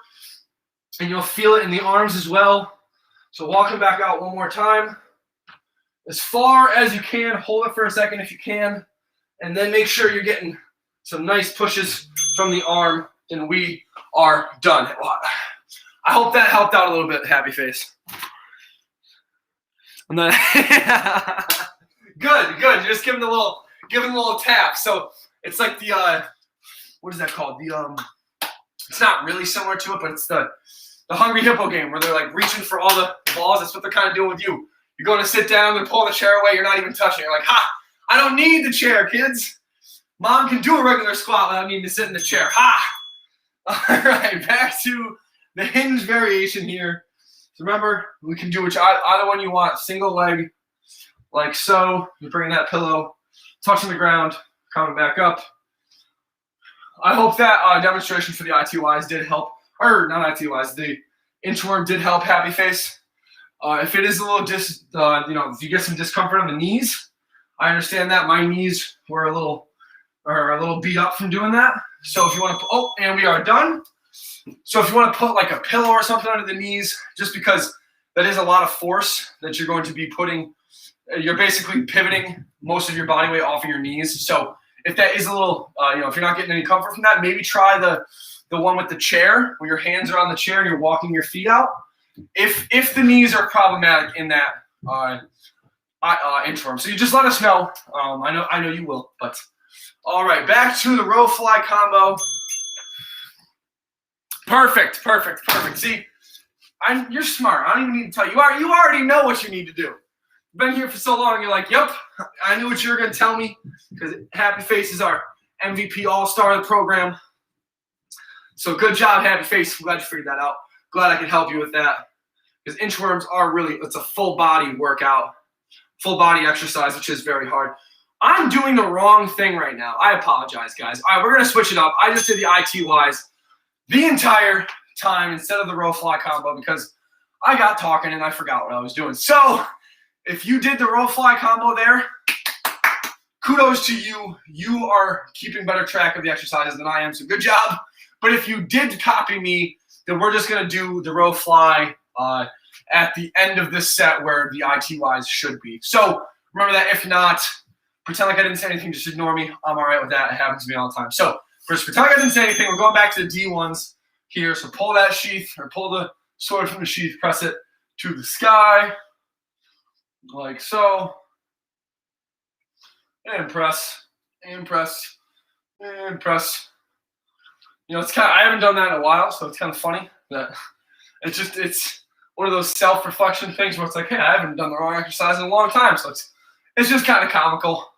S2: and you'll feel it in the arms as well. So walk them back out one more time. As far as you can, hold it for a second if you can, and then make sure you're getting some nice pushes from the arm, and we are done. I hope that helped out a little bit, Happy Face. And then good. Just give them a little tap. So it's like the what is that called? It's not really similar to it, but it's the Hungry Hippo game where they're like reaching for all the balls. That's what they're kind of doing with you. You're going to sit down and pull the chair away. You're not even touching. You're like, ha! I don't need the chair, kids. Mom can do a regular squat without needing to sit in the chair. Ha! All right, back to the hinge variation here. So remember, we can do either one you want. Single leg, like so. You're bringing that pillow, touching the ground, coming back up. I hope that demonstration for the ITYs did help. Or not ITYs, the inchworm did help, Happy Face. If it is a little if you get some discomfort on the knees, I understand that. My knees were a little beat up from doing that. So if you want to, and we are done. So if you want to put like a pillow or something under the knees, just because that is a lot of force that you're going to be putting, you're basically pivoting most of your body weight off of your knees. So if that is a little, if you're not getting any comfort from that, maybe try the one with the chair, where your hands are on the chair and you're walking your feet out. If the knees are problematic in that inchworm, so you just let us know. I know you will. But all right, back to the row fly combo. Perfect. See, you're smart. I don't even need to tell you. You already know what you need to do. You've been here for so long. You're like, yep, I knew what you were going to tell me, because Happy Face is our MVP All-Star of the program. So good job, Happy Face. I'm glad you figured that out. Glad I could help you with that, because inchworms are it's a full body workout, full body exercise, which is very hard. I'm doing the wrong thing right now. I apologize, guys. All right, we're going to switch it up. I just did the ITYs the entire time instead of the row fly combo because I got talking and I forgot what I was doing. So if you did the row fly combo there, kudos to you. You are keeping better track of the exercises than I am, so good job. But if you did copy me, then we're just going to do the row fly at the end of this set where the ITYs should be. So remember that. If not, pretend like I didn't say anything. Just ignore me. I'm all right with that. It happens to me all the time. So first, pretend like I didn't say anything. We're going back to the D1s here. So pull that sheath, or pull the sword from the sheath, press it to the sky, like so. And press, and press, and press. It's I haven't done that in a while, so it's kind of funny that it's one of those self-reflection things where it's like, hey, I haven't done the wrong exercise in a long time, so it's just kind of comical.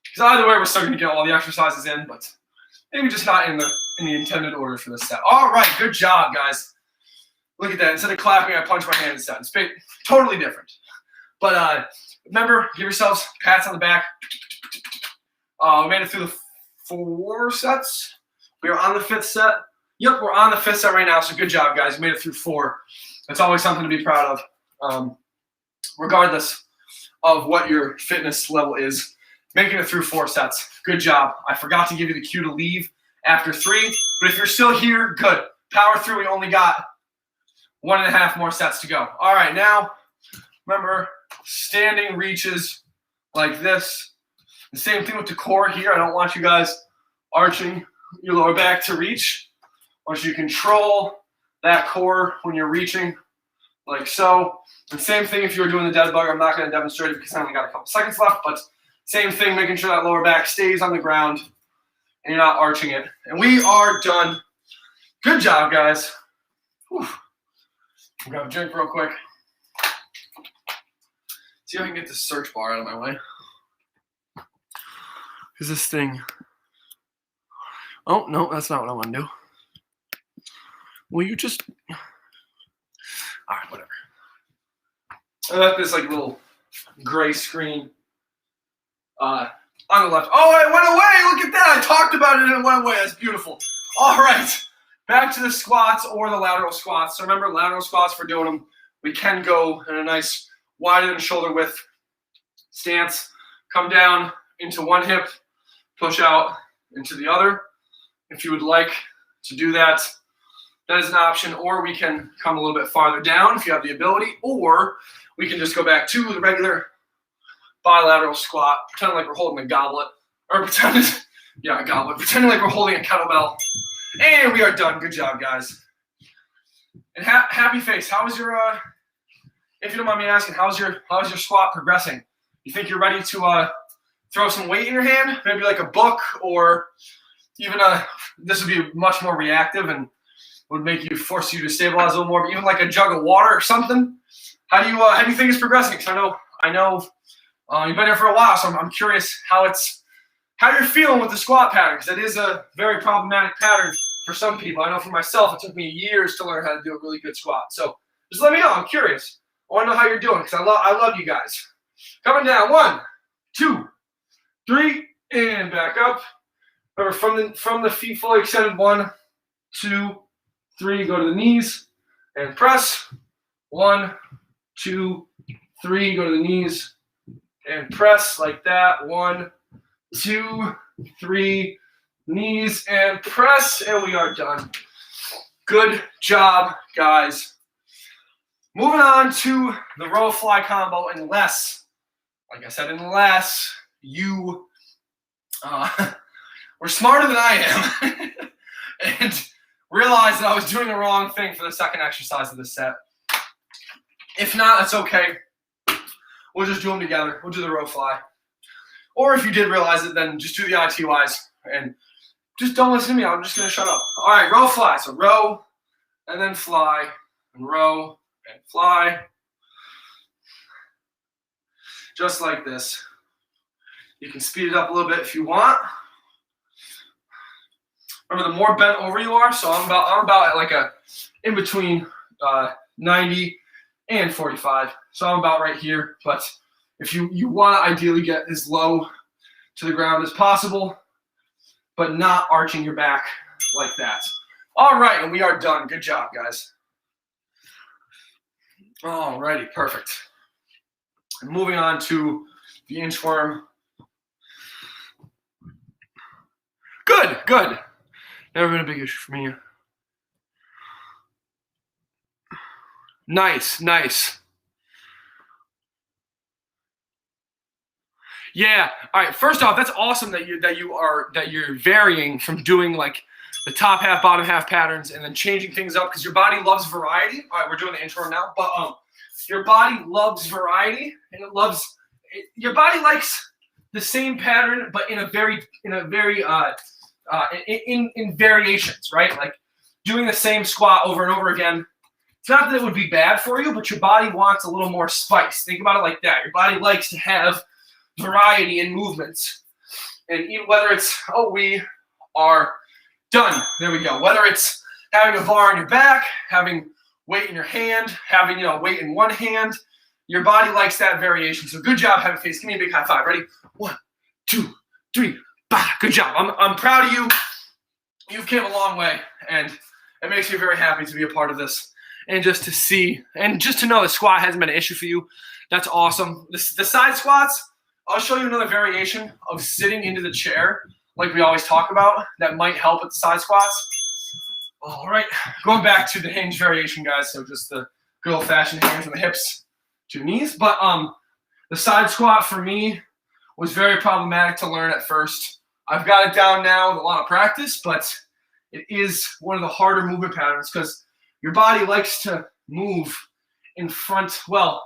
S2: Because either way, we're still going to get all the exercises in, but maybe just not in the intended order for this set. All right, good job, guys. Look at that. Instead of clapping, I punch my hand instead. It's totally different. But remember, give yourselves pats on the back. We made it through the 4 sets. We are on the 5th set. Yep, we're on the 5th set right now, so good job, guys. You made it through 4. That's always something to be proud of, regardless of what your fitness level is. Making it through 4 sets. Good job. I forgot to give you the cue to leave after 3, but if you're still here, good. Power through. We only got 1.5 more sets to go. All right, now, remember, standing reaches like this. The same thing with the core here. I don't want you guys arching your lower back to reach. I want you to control that core when you're reaching, like so. And same thing if you were doing the dead bug. I'm not going to demonstrate it because I only got a couple seconds left, but same thing, making sure that lower back stays on the ground and you're not arching it. And we are done. Good job, guys. Whew. I'll grab a drink real quick. See if I can get this search bar out of my way. Because this thing... Oh, no, that's not what I want to do. Will you just... All right, whatever. I left this like little gray screen on the left. Oh, it went away! Look at that! I talked about it and it went away. That's beautiful. All right. Back to the squats or the lateral squats. So remember, lateral squats, for doing them, we can go in a nice wide and shoulder width stance. Come down into one hip, push out into the other. If you would like to do that, that is an option. Or we can come a little bit farther down if you have the ability. Or we can just go back to the regular bilateral squat, pretending like we're holding a goblet. Or pretending, yeah, a goblet. Pretending like we're holding a kettlebell. And we are done. Good job, guys. And happy face. How was your, if you don't mind me asking, how's your squat progressing? You think you're ready to throw some weight in your hand? Maybe like a book, or even this would be much more reactive and would force you to stabilize a little more, but even like a jug of water or something. How do you think it's progressing? Because I know you've been here for a while, so I'm curious how you're feeling with the squat pattern, because it is a very problematic pattern for some people. I know for myself, it took me years to learn how to do a really good squat. So just let me know. I'm curious. I want to know how you're doing, because I love you guys. Coming down. 1, 2, 3, and back up. Remember, from the feet fully extended. 1, 2, 3. Go to the knees and press. 1, 2, 3. Go to the knees and press like that. 1, 2, 3. Knees and press, and we are done. Good job, guys. Moving on to the row fly combo, unless, like I said, unless you were smarter than I am and realized that I was doing the wrong thing for the second exercise of this set. If not, that's okay. We'll just do them together. We'll do the row fly. Or if you did realize it, then just do the ITYs and just don't listen to me. I'm just going to shut up. All right, row fly. So row and then fly and row and fly. Just like this. You can speed it up a little bit if you want. Remember, the more bent over you are, so I'm about at like a in between 90 and 45. So I'm about right here. But if you want to ideally get as low to the ground as possible, but not arching your back like that. All right, and we are done. Good job, guys. All righty, perfect. And moving on to the inchworm. Good, good. Never been a big issue for me. Nice, nice. Yeah. All right. First off, that's awesome that you're varying from doing like the top half, bottom half patterns and then changing things up, because your body loves variety. All right, we're doing the intro now, but your body loves variety, and your body likes the same pattern, but in variations, right? Like doing the same squat over and over again. It's not that it would be bad for you, but your body wants a little more spice. Think about it like that. Your body likes to have variety in movements. And whether it's, oh, we are done. There we go. Whether it's having a bar on your back, having weight in your hand, having, weight in one hand, your body likes that variation. So good job, Happy Face. Give me a big high five. Ready? 1, 2, 3. Bah. Good job. I'm proud of you. You've came a long way, and it makes me very happy to be a part of this. And just to see, and just to know the squat hasn't been an issue for you, that's awesome. The side squats, I'll show you another variation of sitting into the chair, like we always talk about, that might help with the side squats. All right, going back to the hinge variation, guys. So just the good old-fashioned hands on the hips to the knees. But the side squat for me was very problematic to learn at first. I've got it down now with a lot of practice, but it is one of the harder movement patterns because your body likes to move in front. Well,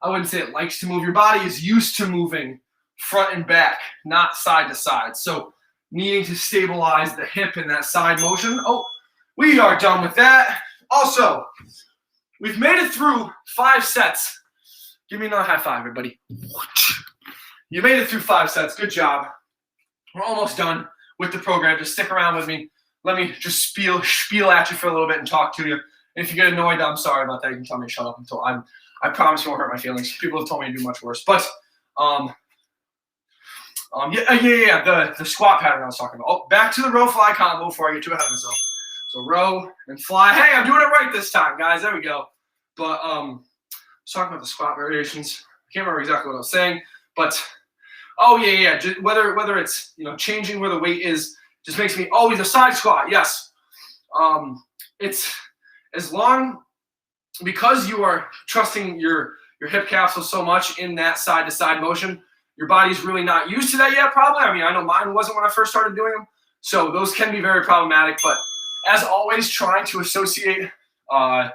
S2: I wouldn't say it likes to move. Your body is used to moving front and back, not side to side. So needing to stabilize the hip in that side motion. Oh, we are done with that. Also, we've made it through 5 sets. Give me another high five, everybody. You made it through 5 sets. Good job. We're almost done with the program. Just stick around with me. Let me just spiel at you for a little bit and talk to you. And if you get annoyed, I'm sorry about that. You can tell me to shut up until I promise you won't hurt my feelings. People have told me to do much worse. But the squat pattern I was talking about. Oh, back to the row fly combo before I get too ahead of myself. So row and fly. Hey, I'm doing it right this time, guys. There we go. But I was talking about the squat variations. I can't remember exactly what I was saying, but just whether it's changing where the weight is just makes me always a side squat. Yes, it's as long because you are trusting your hip capsule so much in that side to side motion. Your body's really not used to that yet, probably. I mean, I know mine wasn't when I first started doing them, so those can be very problematic. But as always, trying to associate a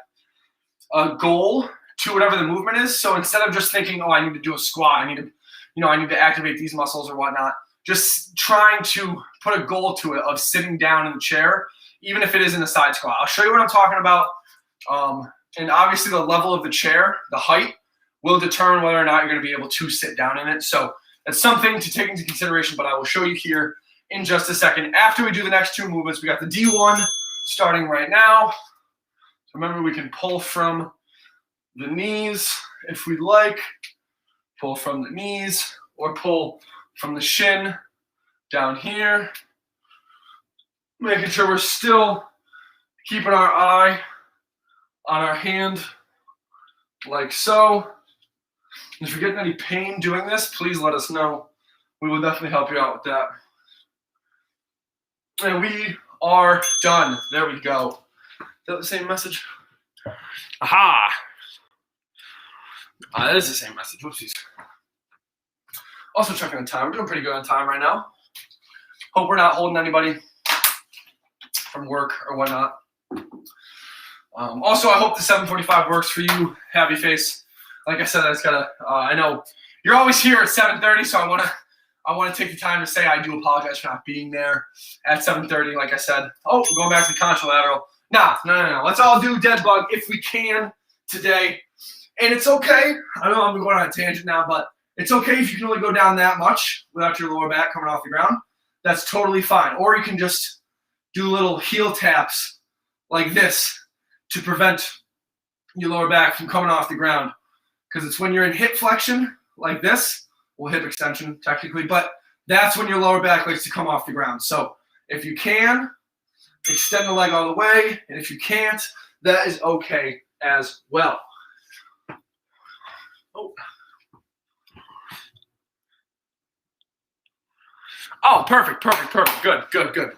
S2: goal to whatever the movement is. So instead of just thinking, oh, I need to do a squat, I need to activate these muscles or whatnot, just trying to put a goal to it of sitting down in the chair, even if it is in a side squat. I'll show you what I'm talking about. And obviously the level of the chair, the height, will determine whether or not you're going to be able to sit down in it. So it's something to take into consideration, but I will show you here in just a second. After we do the next 2 movements, we got the D1 starting right now. So remember, we can pull from the knees if we'd like, pull from the knees, or pull from the shin down here. Making sure we're still keeping our eye on our hand like so. If you're getting any pain doing this, please let us know. We will definitely help you out with that. And we are done. There we go. Is that the same message? Aha! That is the same message. Whoopsies. Also checking the time. We're doing pretty good on time right now. Hope we're not holding anybody from work or whatnot. Also, I hope the 7:45 works for you, Happy Face. Like I said, I know you're always here at 7:30, so I want to take the time to say I do apologize for not being there at 7:30. Like I said, oh, we're going back to the contralateral. No. Let's all do dead bug if we can today. And it's okay. I know I'm going on a tangent now, but it's okay if you can only go down that much without your lower back coming off the ground. That's totally fine. Or you can just do little heel taps like this to prevent your lower back from coming off the ground. Because it's when you're in hip flexion like this, well, hip extension technically, but that's when your lower back likes to come off the ground. So if you can, extend the leg all the way, and if you can't, that is okay as well. Oh, perfect. Good.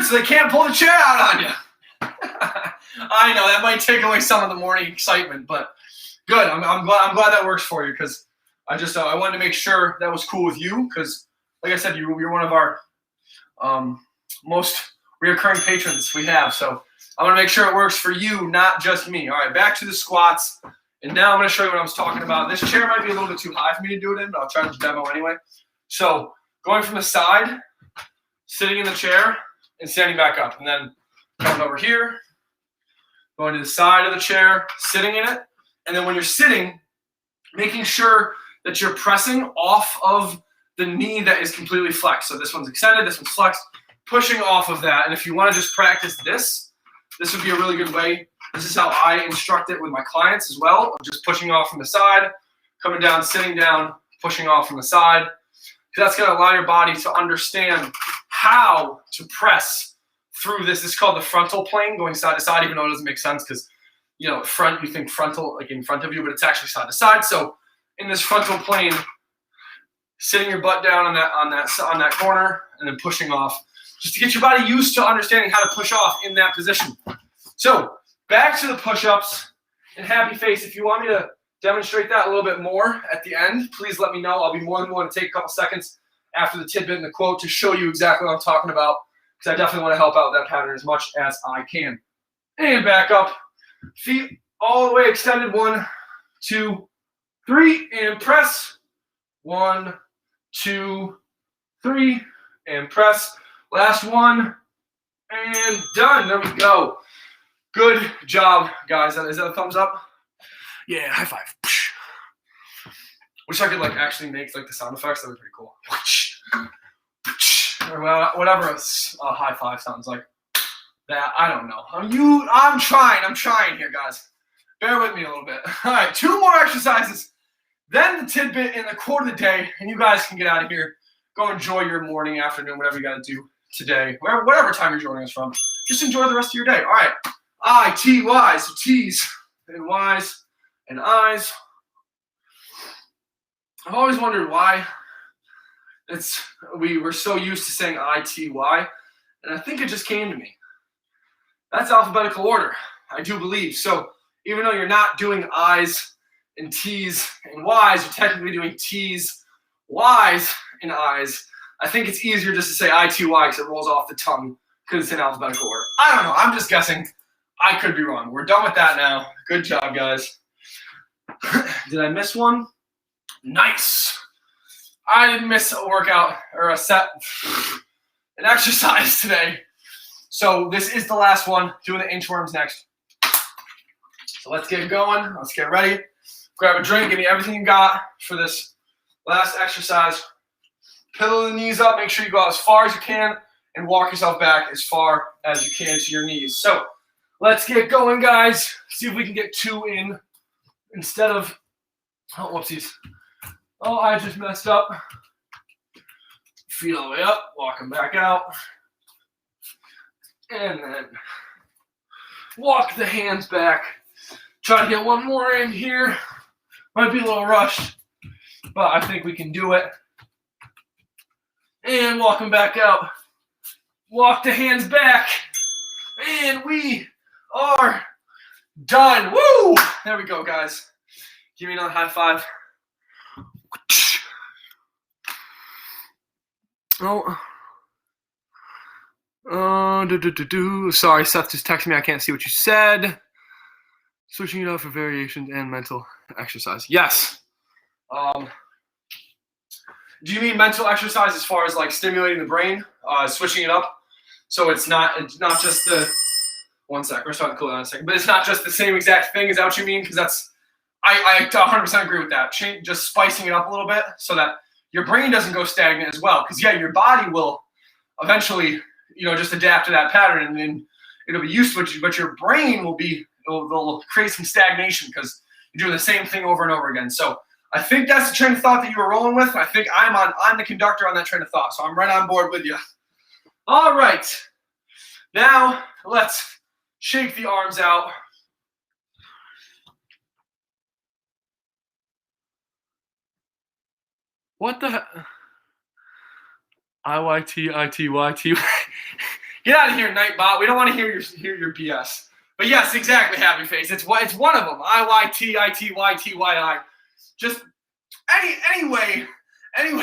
S2: So they can't pull the chair out on you. I know that might take away some of the morning excitement, but good. I'm glad that works for you because I wanted to make sure that was cool with you because, like I said, you're one of our most reoccurring patrons we have. So I want to make sure it works for you, not just me. All right, back to the squats. And now I'm going to show you what I was talking about. This chair might be a little bit too high for me to do it in, but I'll try to demo anyway. So going from the side, sitting in the chair, and standing back up. And then coming over here, going to the side of the chair, sitting in it. And then when you're sitting, making sure that you're pressing off of the knee that is completely flexed. So this one's extended, this one's flexed, pushing off of that. And if you want to just practice this would be a really good way. This is how I instruct it with my clients as well, of just pushing off from the side, coming down, sitting down, pushing off from the side. That's going to allow your body to understand how to press through this. This is called the frontal plane, going side to side, even though it doesn't make sense because, you know, front, you think frontal, like in front of you, but it's actually side to side. So in this frontal plane, sitting your butt down on that corner and then pushing off, just to get your body used to understanding how to push off in that position. So back to the push-ups and happy face. If you want me to demonstrate that a little bit more at the end, please let me know. I'll be more than willing to take a couple seconds after the tidbit and the quote to show you exactly what I'm talking about, because I definitely want to help out with that pattern as much as I can. And back up, feet all the way extended, 1, 2, 3, and press, 1, 2, 3, and press. Last one, and done. There we go. Good job, guys. Is that a thumbs up? Yeah, high five. Wish I could like actually make like the sound effects. That would be pretty cool. Or whatever a high five sounds like. That I don't know. I'm trying here, guys. Bear with me a little bit. All right, 2 more exercises. Then the tidbit and the quote of the day, and you guys can get out of here. Go enjoy your morning, afternoon, whatever you got to do today, whatever time you're joining us from. Just enjoy the rest of your day. All right. I-T-Y, so T's and Y's and I's. I've always wondered why we were so used to saying I-T-Y, and I think it just came to me. That's alphabetical order, I do believe. So even though you're not doing I's and T's and Y's, you're technically doing T's, Y's, and I's. I think it's easier just to say I-T-Y because it rolls off the tongue because it's in alphabetical order. I don't know. I'm just guessing. I could be wrong. We're done with that now. Good job, guys. Did I miss one? Nice. I didn't miss a workout or a set, an exercise today. So this is the last one. Doing the inchworms next. So let's get going. Let's get ready. Grab a drink. Give me everything you got for this last exercise. Pillow the knees up. Make sure you go out as far as you can and walk yourself back as far as you can to your knees. So let's get going, guys. See if we can get 2 in instead of, oh, whoopsies. Oh, I just messed up. Feet all the way up, walking back out. And then walk the hands back. Try to get 1 more in here. Might be a little rushed, but I think we can do it. And walking back out. Walk the hands back. And we are done. Woo! There we go, guys. Give me another high five. Sorry, Seth just texted me. I can't see what you said. Switching it up for variations and mental exercise. Yes. Do you mean mental exercise as far as like stimulating the brain, switching it up? So it's not just the, one sec, we're starting to cool down in a second, but it's not just the same exact thing. Is that what you mean? Because that's, I 100% agree with that. Just spicing it up a little bit so that your brain doesn't go stagnant as well. Because yeah, your body will eventually, just adapt to that pattern and then it'll be used to it, but your brain will they'll create some stagnation because you're doing the same thing over and over again. So I think that's the train of thought that you were rolling with. I think I'm the conductor on that train of thought, so I'm right on board with you. All right. Now, let's shake the arms out. What the heck? IYT. Get out of here, Nightbot. We don't want to hear your BS. But yes, exactly, Happy Face. It's one of them. IYT. Just any way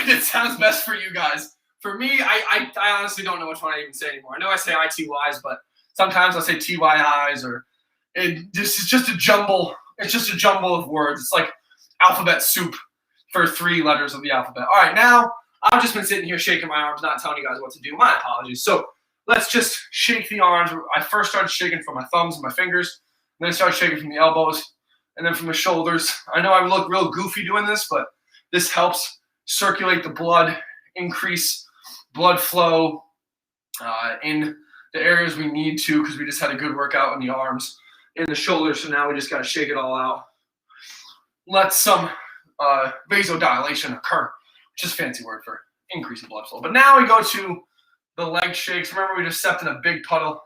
S2: that sounds best for you guys. For me, I honestly don't know which one I even say anymore. I know I say ITYs, but sometimes I'll say TYIs, or it's just a jumble. It's just a jumble of words. It's like alphabet soup for 3 letters of the alphabet. All right, now I've just been sitting here shaking my arms, not telling you guys what to do. My apologies. So let's just shake the arms. I first started shaking from my thumbs and my fingers, and then I started shaking from the elbows, and then from the shoulders. I know I look real goofy doing this, but this helps circulate the blood, increase blood flow in the areas we need to, because we just had a good workout in the arms, in the shoulders. So now we just got to shake it all out. Let some vasodilation occur, which is a fancy word for increasing blood flow. But now we go to the leg shakes. Remember, we just stepped in a big puddle,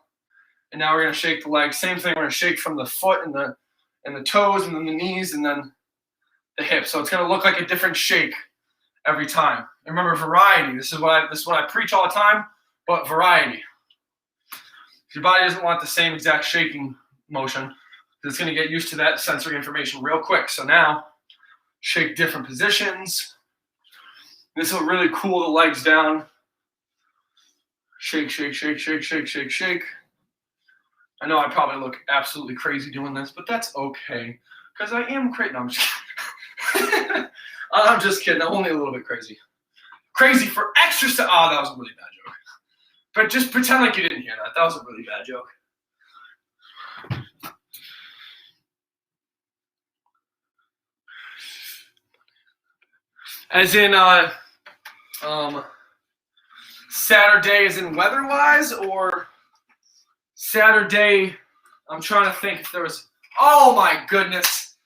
S2: and now we're going to shake the legs. Same thing. We're going to shake from the foot and the toes, and then the knees, and then the hips. So it's going to look like a different shake every time. And remember, variety. This is what I preach all the time, but variety. Your body doesn't want the same exact shaking motion. It's going to get used to that sensory information real quick. So now, shake different positions. This will really cool the legs down. Shake, shake, shake, shake, shake, shake, shake. I know I probably look absolutely crazy doing this, but that's okay, because I am crazy. No, I'm just kidding. I'm just kidding. I'm only a little bit crazy. Crazy for exercise. Oh, that was a really bad joke. But just pretend like you didn't hear that. That was a really bad joke. As in, Saturday as in weather-wise, or Saturday, I'm trying to think if there was, oh my goodness.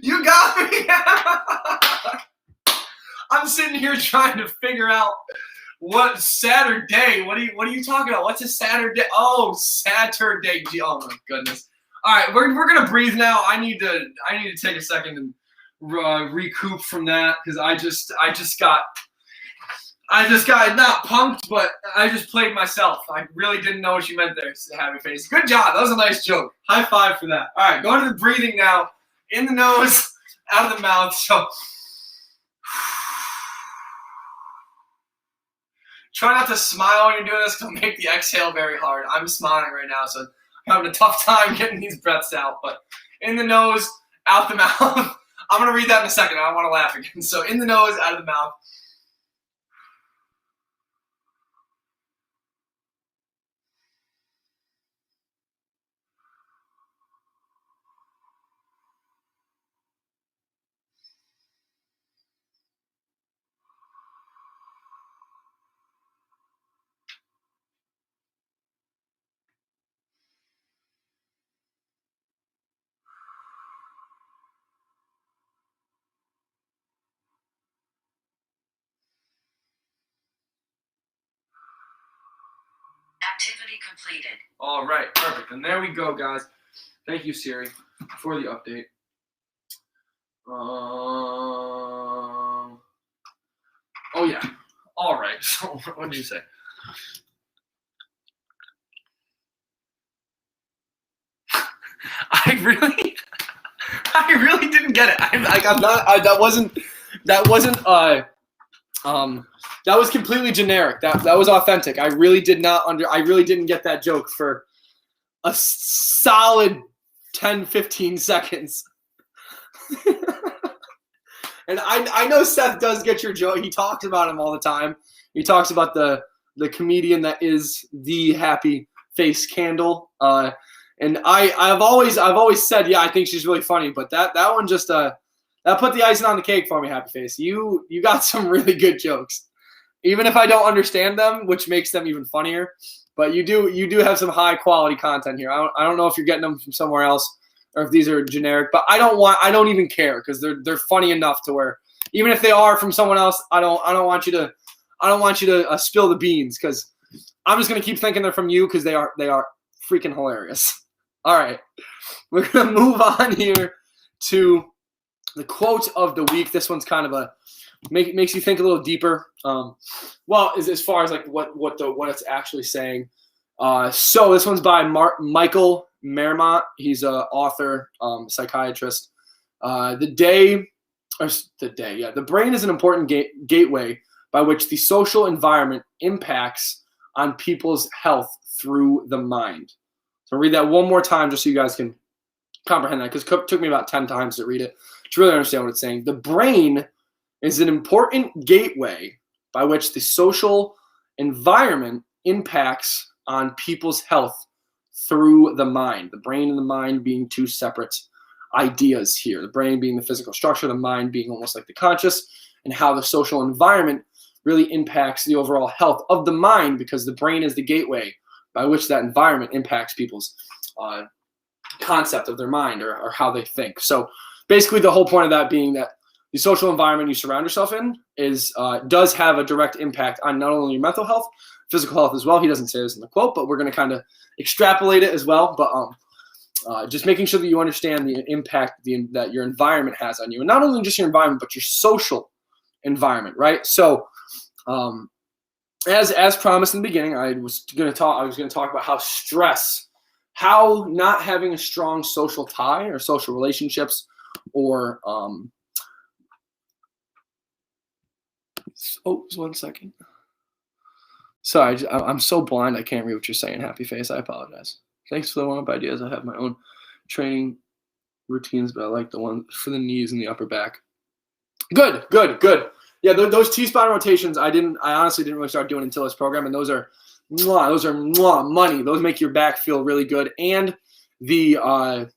S2: You got me. I'm sitting here trying to figure out what Saturday. What are you talking about? What's a Saturday? Oh, Saturday. Oh my goodness. All right, we're gonna breathe now. I need to take a second and recoup from that, because I just got not punked, but I just played myself. I really didn't know what you meant there, Happy Face. Good job. That was a nice joke. High five for that. All right, going to the breathing now. In the nose, out of the mouth. So try not to smile when you're doing this, because it'll make the exhale very hard. I'm smiling right now, so I'm having a tough time getting these breaths out. But in the nose, out the mouth. I'm going to read that in a second. I don't want to laugh again. So in the nose, out of the mouth.
S3: Activity completed.
S2: All right, perfect. And there we go, guys. Thank you, Siri, for the update. Oh, yeah. All right. So what did you say? I really didn't get it. That was completely generic. That was authentic. I really didn't get that joke for a solid 10, 15 seconds. And I know Seth does get your joke. He talks about him all the time. He talks about the comedian that is the Happy Face Candle. And I've always said, yeah, I think she's really funny. But that one just that put the icing on the cake for me, Happy Face. You got some really good jokes, even if I don't understand them, which makes them even funnier. But you do have some high quality content here. I don't know if you're getting them from somewhere else or if these are generic, but I don't even care, because they're funny enough to where even if they are from someone else, I don't want you to spill the beans, because I'm just gonna keep thinking they're from you, because they are freaking hilarious. All right, we're gonna move on here to the quote of the week. This one's kind of makes you think a little deeper. As far as like what it's actually saying. So this one's by Michael Marmot. He's an author, psychiatrist. The brain is an important gateway by which the social environment impacts on people's health through the mind. So I'll read that one more time just so you guys can comprehend that, because it took me about 10 times to read it to really understand what it's saying. The brain is an important gateway by which the social environment impacts on people's health through the mind. The brain and the mind being two separate
S4: ideas here. The brain being the physical structure, the mind being almost like the conscious, and how the social environment really impacts the overall health of the mind, because the brain is the gateway by which that environment impacts people's concept of their mind or how they think. So basically the whole point of that being that the social environment you surround yourself in does have a direct impact on not only your mental health, physical health as well. He doesn't say this in the quote, but we're going to kind of extrapolate it as well. But just making sure that you understand the impact that your environment has on you, and not only just your environment, but your social environment, right? So as promised in the beginning, I was going to talk about how not having a strong social tie or social relationships or just 1 second. Sorry, I'm so blind I can't read what you're saying, Happy Face. I apologize. Thanks for the warm-up ideas. I have my own training routines, but I like the one for the knees and the upper back. Good. Yeah, those T-spine rotations, I honestly didn't really start doing until this program, and those are money. Those make your back feel really good. And the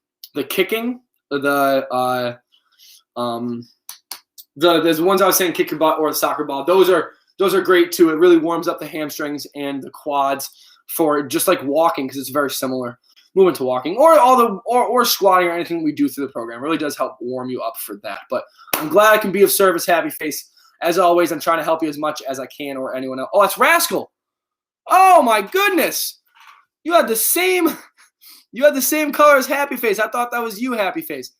S4: kicking, there's the ones I was saying, kick your butt or the soccer ball. Those are great too. It really warms up the hamstrings and the quads for just like walking, because it's very similar movement to walking, or squatting or anything we do through the program. It really does help warm you up for that. But I'm glad I can be of service, Happy Face. As always, I'm trying to help you as much as I can, or anyone else. Oh, that's Rascal. Oh my goodness. You had the same color as Happy Face. I thought that was you, Happy Face.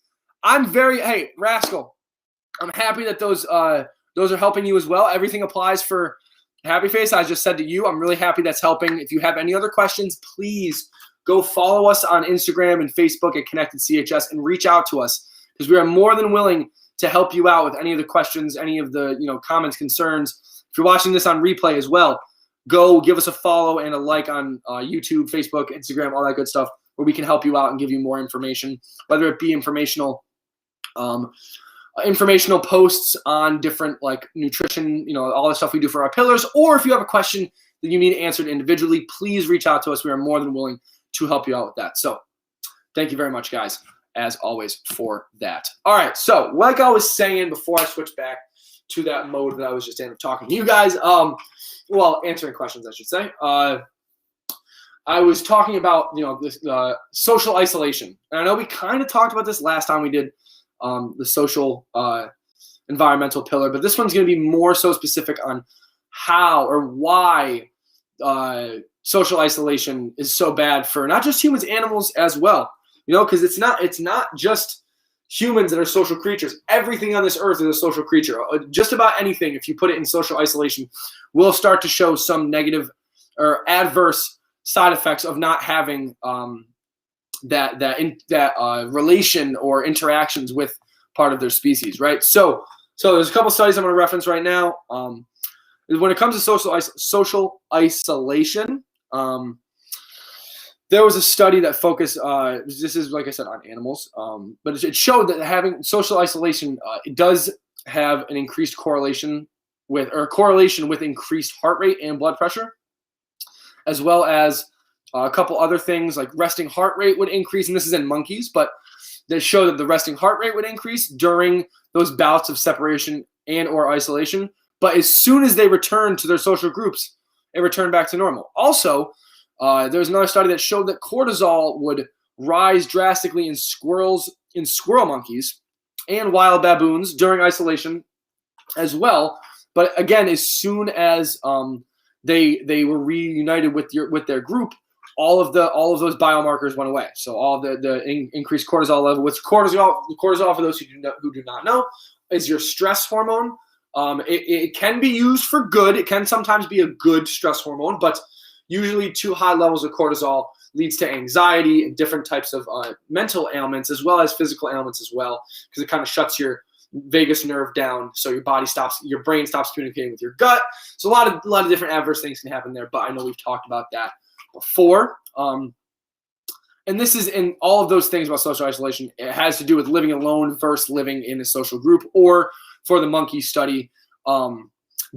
S4: Hey, Rascal. I'm happy that those are helping you as well. Everything applies for Happy Face. I just said to you, I'm really happy that's helping. If you have any other questions, please go follow us on Instagram and Facebook at Connected CHS and reach out to us, because we are more than willing to help you out with any of the questions, any of the comments, concerns. If you're watching this on replay as well, go give us a follow and a like on YouTube, Facebook, Instagram, all that good stuff, where we can help you out and give you more information, whether it be informational posts on different like nutrition, all the stuff we do for our pillars, or if you have a question that you need answered individually, please reach out to us. We are more than willing to help you out with that. So thank you very much, guys, as always, for that. All right, so like I was saying before I switch back to that mode that I was just in of talking to you guys, answering questions, I should say. I was talking about, this social isolation. And I know we kind of talked about this last time we did the social environmental pillar, but this one's going to be more so specific on how or why social isolation is so bad for not just humans, animals as well. Because it's not just humans that are social creatures. Everything on this earth is a social creature. Just about anything, if you put it in social isolation, will start to show some negative or adverse side effects of not having that relation or interactions with part of their species, right? So there's a couple studies I'm going to reference right now. When it comes to social isolation, there was a study that focused. This is, like I said, on animals, but it showed that having social isolation it does have an increased correlation with increased heart rate and blood pressure, as well as a couple other things like resting heart rate would increase, and this is in monkeys, but they show that the resting heart rate would increase during those bouts of separation and or isolation. But as soon as they return to their social groups, it returned back to normal. Also, there was another study that showed that cortisol would rise drastically in squirrel monkeys and wild baboons during isolation as well. But again, as soon as they were reunited with their group, all of those biomarkers went away. So all the increased cortisol level, which cortisol for those who do not know, is your stress hormone. It can be used for good. It can sometimes be a good stress hormone, but usually too high levels of cortisol leads to anxiety and different types of mental ailments, as well as physical ailments as well, because it kind of shuts your vagus nerve down, so your brain stops communicating with your gut. So a lot of different adverse things can happen there, but I know we've talked about that before. And this is in all of those things about social isolation. It has to do with living alone versus living in a social group, or for the monkey study,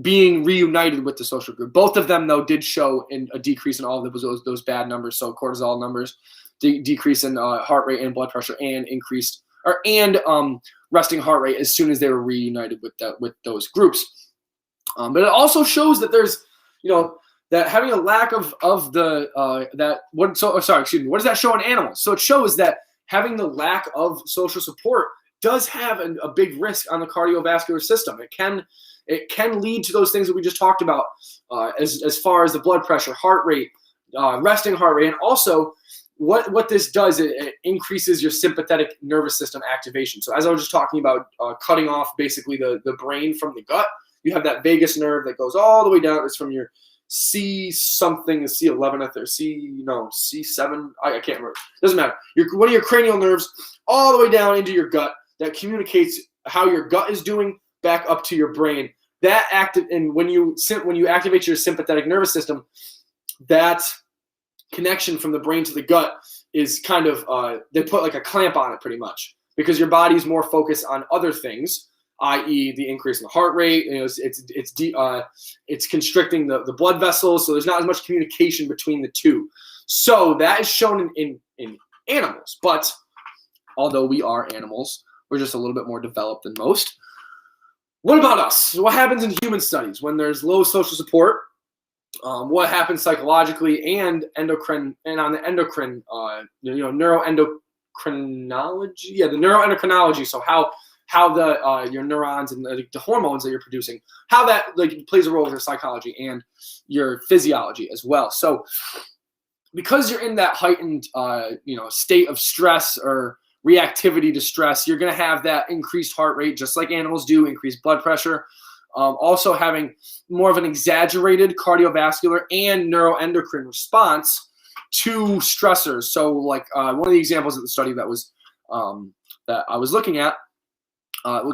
S4: being reunited with the social group. Both of them, though, did show a decrease in all of those bad numbers. So cortisol numbers, decrease in heart rate and blood pressure, and increased and resting heart rate as soon as they were reunited with those groups. But it also shows that there's, that having a lack of the what does that show in animals? So it shows that having the lack of social support does have a big risk on the cardiovascular system. It can lead to those things that we just talked about, as far as the blood pressure, heart rate, resting heart rate, and also what this does, it increases your sympathetic nervous system activation. So as I was just talking about, cutting off basically the brain from the gut, you have that vagus nerve that goes all the way down. It's from your C something, C11th or C7. I can't remember. Doesn't matter. One of your cranial nerves all the way down into your gut that communicates how your gut is doing back up to your brain. And when you activate your sympathetic nervous system, that connection from the brain to the gut is kind of they put like a clamp on it pretty much, because your body's more focused on other things, i.e. the increase in the heart rate. It's constricting the blood vessels, so there's not as much communication between the two. So that is shown in animals. But although we are animals, we're just a little bit more developed than most. What about us? What happens in human studies when there's low social support? What happens psychologically and endocrine, and on the endocrine, neuroendocrinology? Yeah, the neuroendocrinology. So how your neurons and the hormones that you're producing, how that plays a role in your psychology and your physiology as well. So because you're in that heightened state of stress or reactivity to stress, you're going to have that increased heart rate, just like animals do, increased blood pressure. Also having more of an exaggerated cardiovascular and neuroendocrine response to stressors. So like one of the examples of the study that I was looking at,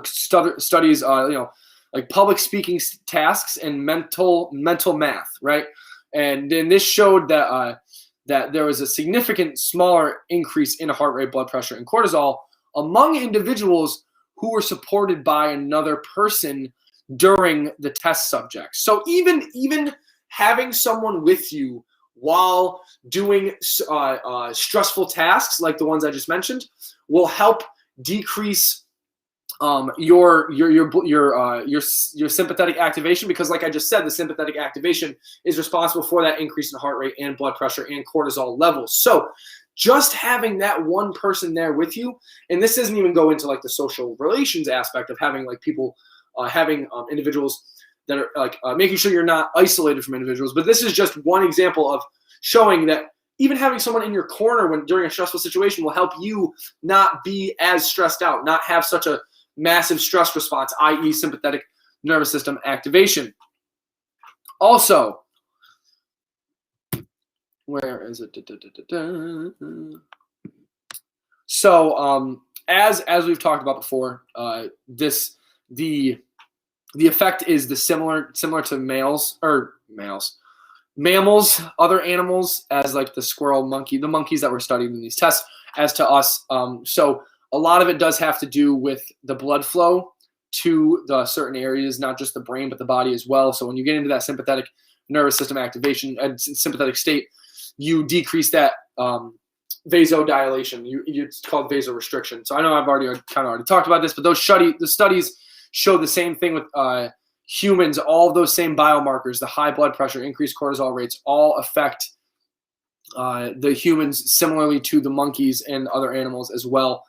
S4: studies, like public speaking tasks and mental math, right? And then this showed that there was a significant smaller increase in heart rate, blood pressure, and cortisol among individuals who were supported by another person during the test subjects. So even having someone with you while doing stressful tasks like the ones I just mentioned will help decrease your sympathetic activation, because like I just said, the sympathetic activation is responsible for that increase in heart rate and blood pressure and cortisol levels. So just having that one person there with you, and this doesn't even go into like the social relations aspect of having like people having individuals that are like making sure you're not isolated from individuals. But this is just one example of showing that even having someone in your corner during a stressful situation will help you not be as stressed out, not have such a massive stress response, i.e. sympathetic nervous system activation. Also, where is it? So as we've talked about before, the effect is similar to mammals, other animals, as like the squirrel, monkey, the monkeys that were studied in these tests, as to us. So a lot of it does have to do with the blood flow to the certain areas, not just the brain, but the body as well. So when you get into that sympathetic nervous system activation and sympathetic state, you decrease that vasodilation. It's called vasorestriction. So I know I've already talked about this, but the studies show the same thing with humans. All of those same biomarkers, the high blood pressure, increased cortisol rates, all affect the humans similarly to the monkeys and other animals as well.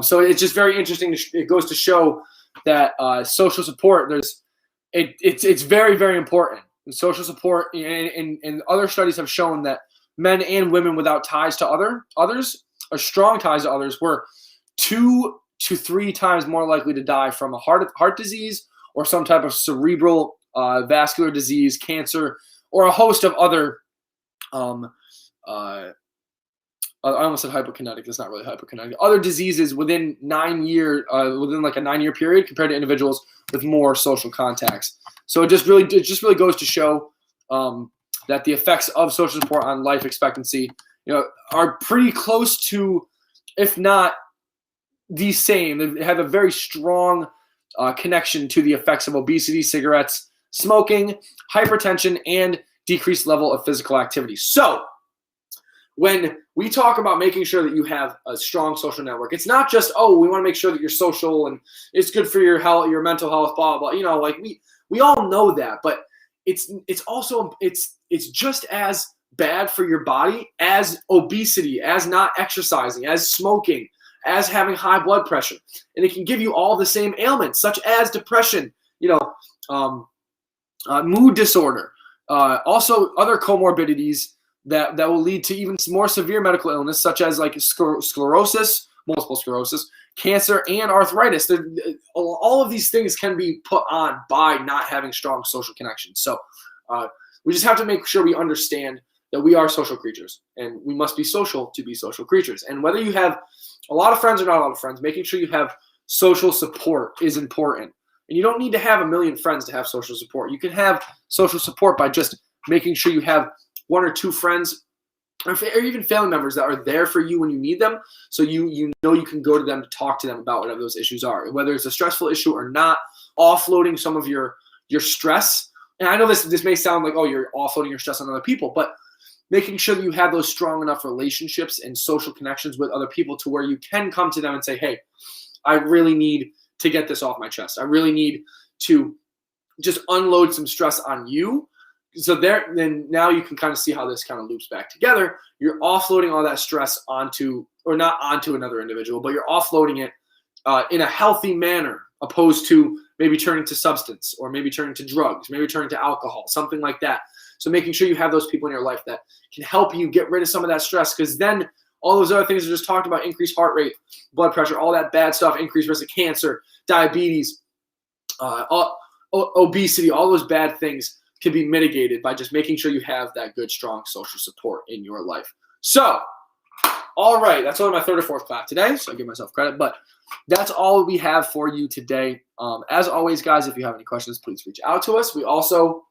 S4: So it's just very interesting. It goes to show that social support, it's very, very important. And social support, and other studies have shown that men and women without ties to others, or strong ties to others, were 2 to 3 times more likely to die from a heart disease or some type of cerebral vascular disease, cancer, or a host of other I almost said hypokinetic. That's not really hypokinetic. Other diseases within like a 9-year period compared to individuals with more social contacts. So it just really goes to show that the effects of social support on life expectancy, are pretty close to, if not the same. They have a very strong connection to the effects of obesity, cigarettes, smoking, hypertension, and decreased level of physical activity. So when we talk about making sure that you have a strong social network, it's not just, oh, we want to make sure that you're social and it's good for your health, your mental health, blah, blah, blah. Like we all know that, but it's also, it's just as bad for your body as obesity, as not exercising, as smoking, as having high blood pressure. And it can give you all the same ailments, such as depression, mood disorder, also other comorbidities that will lead to even more severe medical illness, such as like sclerosis, multiple sclerosis, cancer, and arthritis. All of these things can be put on by not having strong social connections. So we just have to make sure we understand that we are social creatures, and we must be social to be social creatures. And whether you have a lot of friends or not a lot of friends, making sure you have social support is important. And you don't need to have a million friends to have social support. You can have social support by just making sure you have one or two friends or even family members that are there for you when you need them. So you know you can go to them to talk to them about whatever those issues are. Whether it's a stressful issue or not, offloading some of your stress. And I know this may sound like, oh, you're offloading your stress on other people, but making sure that you have those strong enough relationships and social connections with other people to where you can come to them and say, hey, I really need to get this off my chest. I really need to just unload some stress on you. So then now you can kind of see how this kind of loops back together. You're offloading all that stress onto, or not onto another individual, but you're offloading it in a healthy manner, opposed to maybe turning to substance or maybe turning to drugs, maybe turning to alcohol, something like that. So making sure you have those people in your life that can help you get rid of some of that stress, because then all those other things I just talked about, increased heart rate, blood pressure, all that bad stuff, increased risk of cancer, diabetes, obesity, all those bad things can be mitigated by just making sure you have that good, strong social support in your life. So, all right, that's only my third or fourth clap today, so I give myself credit, but that's all we have for you today. As always, guys, if you have any questions, please reach out to us. We also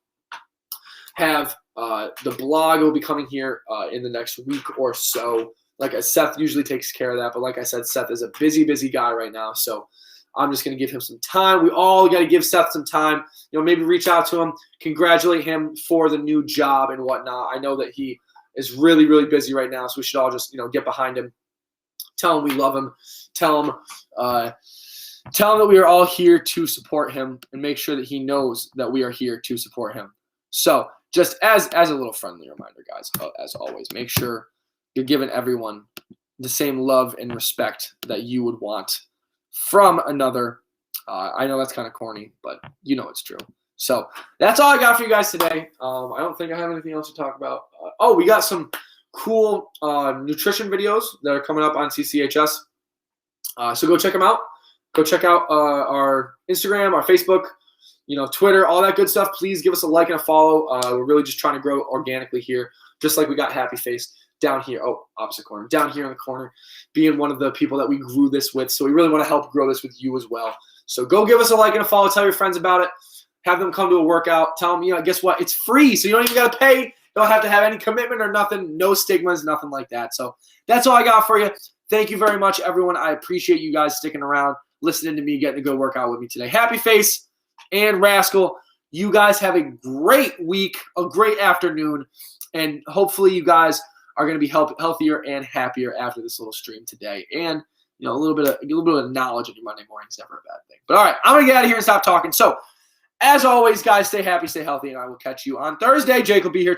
S4: have the blog will be coming here in the next week or so. Like Seth usually takes care of that, but like I said, Seth is a busy guy right now, so I'm just going to give him some time. We all got to give Seth some time. Maybe reach out to him, congratulate him for the new job and whatnot. I know that he is really, really busy right now, so we should all just, get behind him. Tell him we love him. Tell him that we are all here to support him, and make sure that he knows that we are here to support him. So just as a little friendly reminder, guys, as always, make sure you're giving everyone the same love and respect that you would want from another. I know that's kind of corny, but it's true. So that's all I got for you guys today. I don't think I have anything else to talk about. We got some cool nutrition videos that are coming up on CCHS. So go check them out. Go check out our Instagram, our Facebook, Twitter, all that good stuff. Please give us a like and a follow. We're really just trying to grow organically here, just like we got Happy Face down here. Oh, opposite corner. Down here in the corner, being one of the people that we grew this with. So we really want to help grow this with you as well. So go give us a like and a follow. Tell your friends about it. Have them come to a workout. Tell them, guess what? It's free, so you don't even got to pay. You don't have to have any commitment or nothing. No stigmas, nothing like that. So that's all I got for you. Thank you very much, everyone. I appreciate you guys sticking around, listening to me, getting to go work out with me today. Happy Face and Rascal, you guys have a great week, a great afternoon, and hopefully you guys are going to be healthier and happier after this little stream today. And a little bit of knowledge on your Monday morning is never a bad thing. But all right, I'm going to get out of here and stop talking. So as always, guys, stay happy, stay healthy, and I will catch you on Thursday. Jake will be here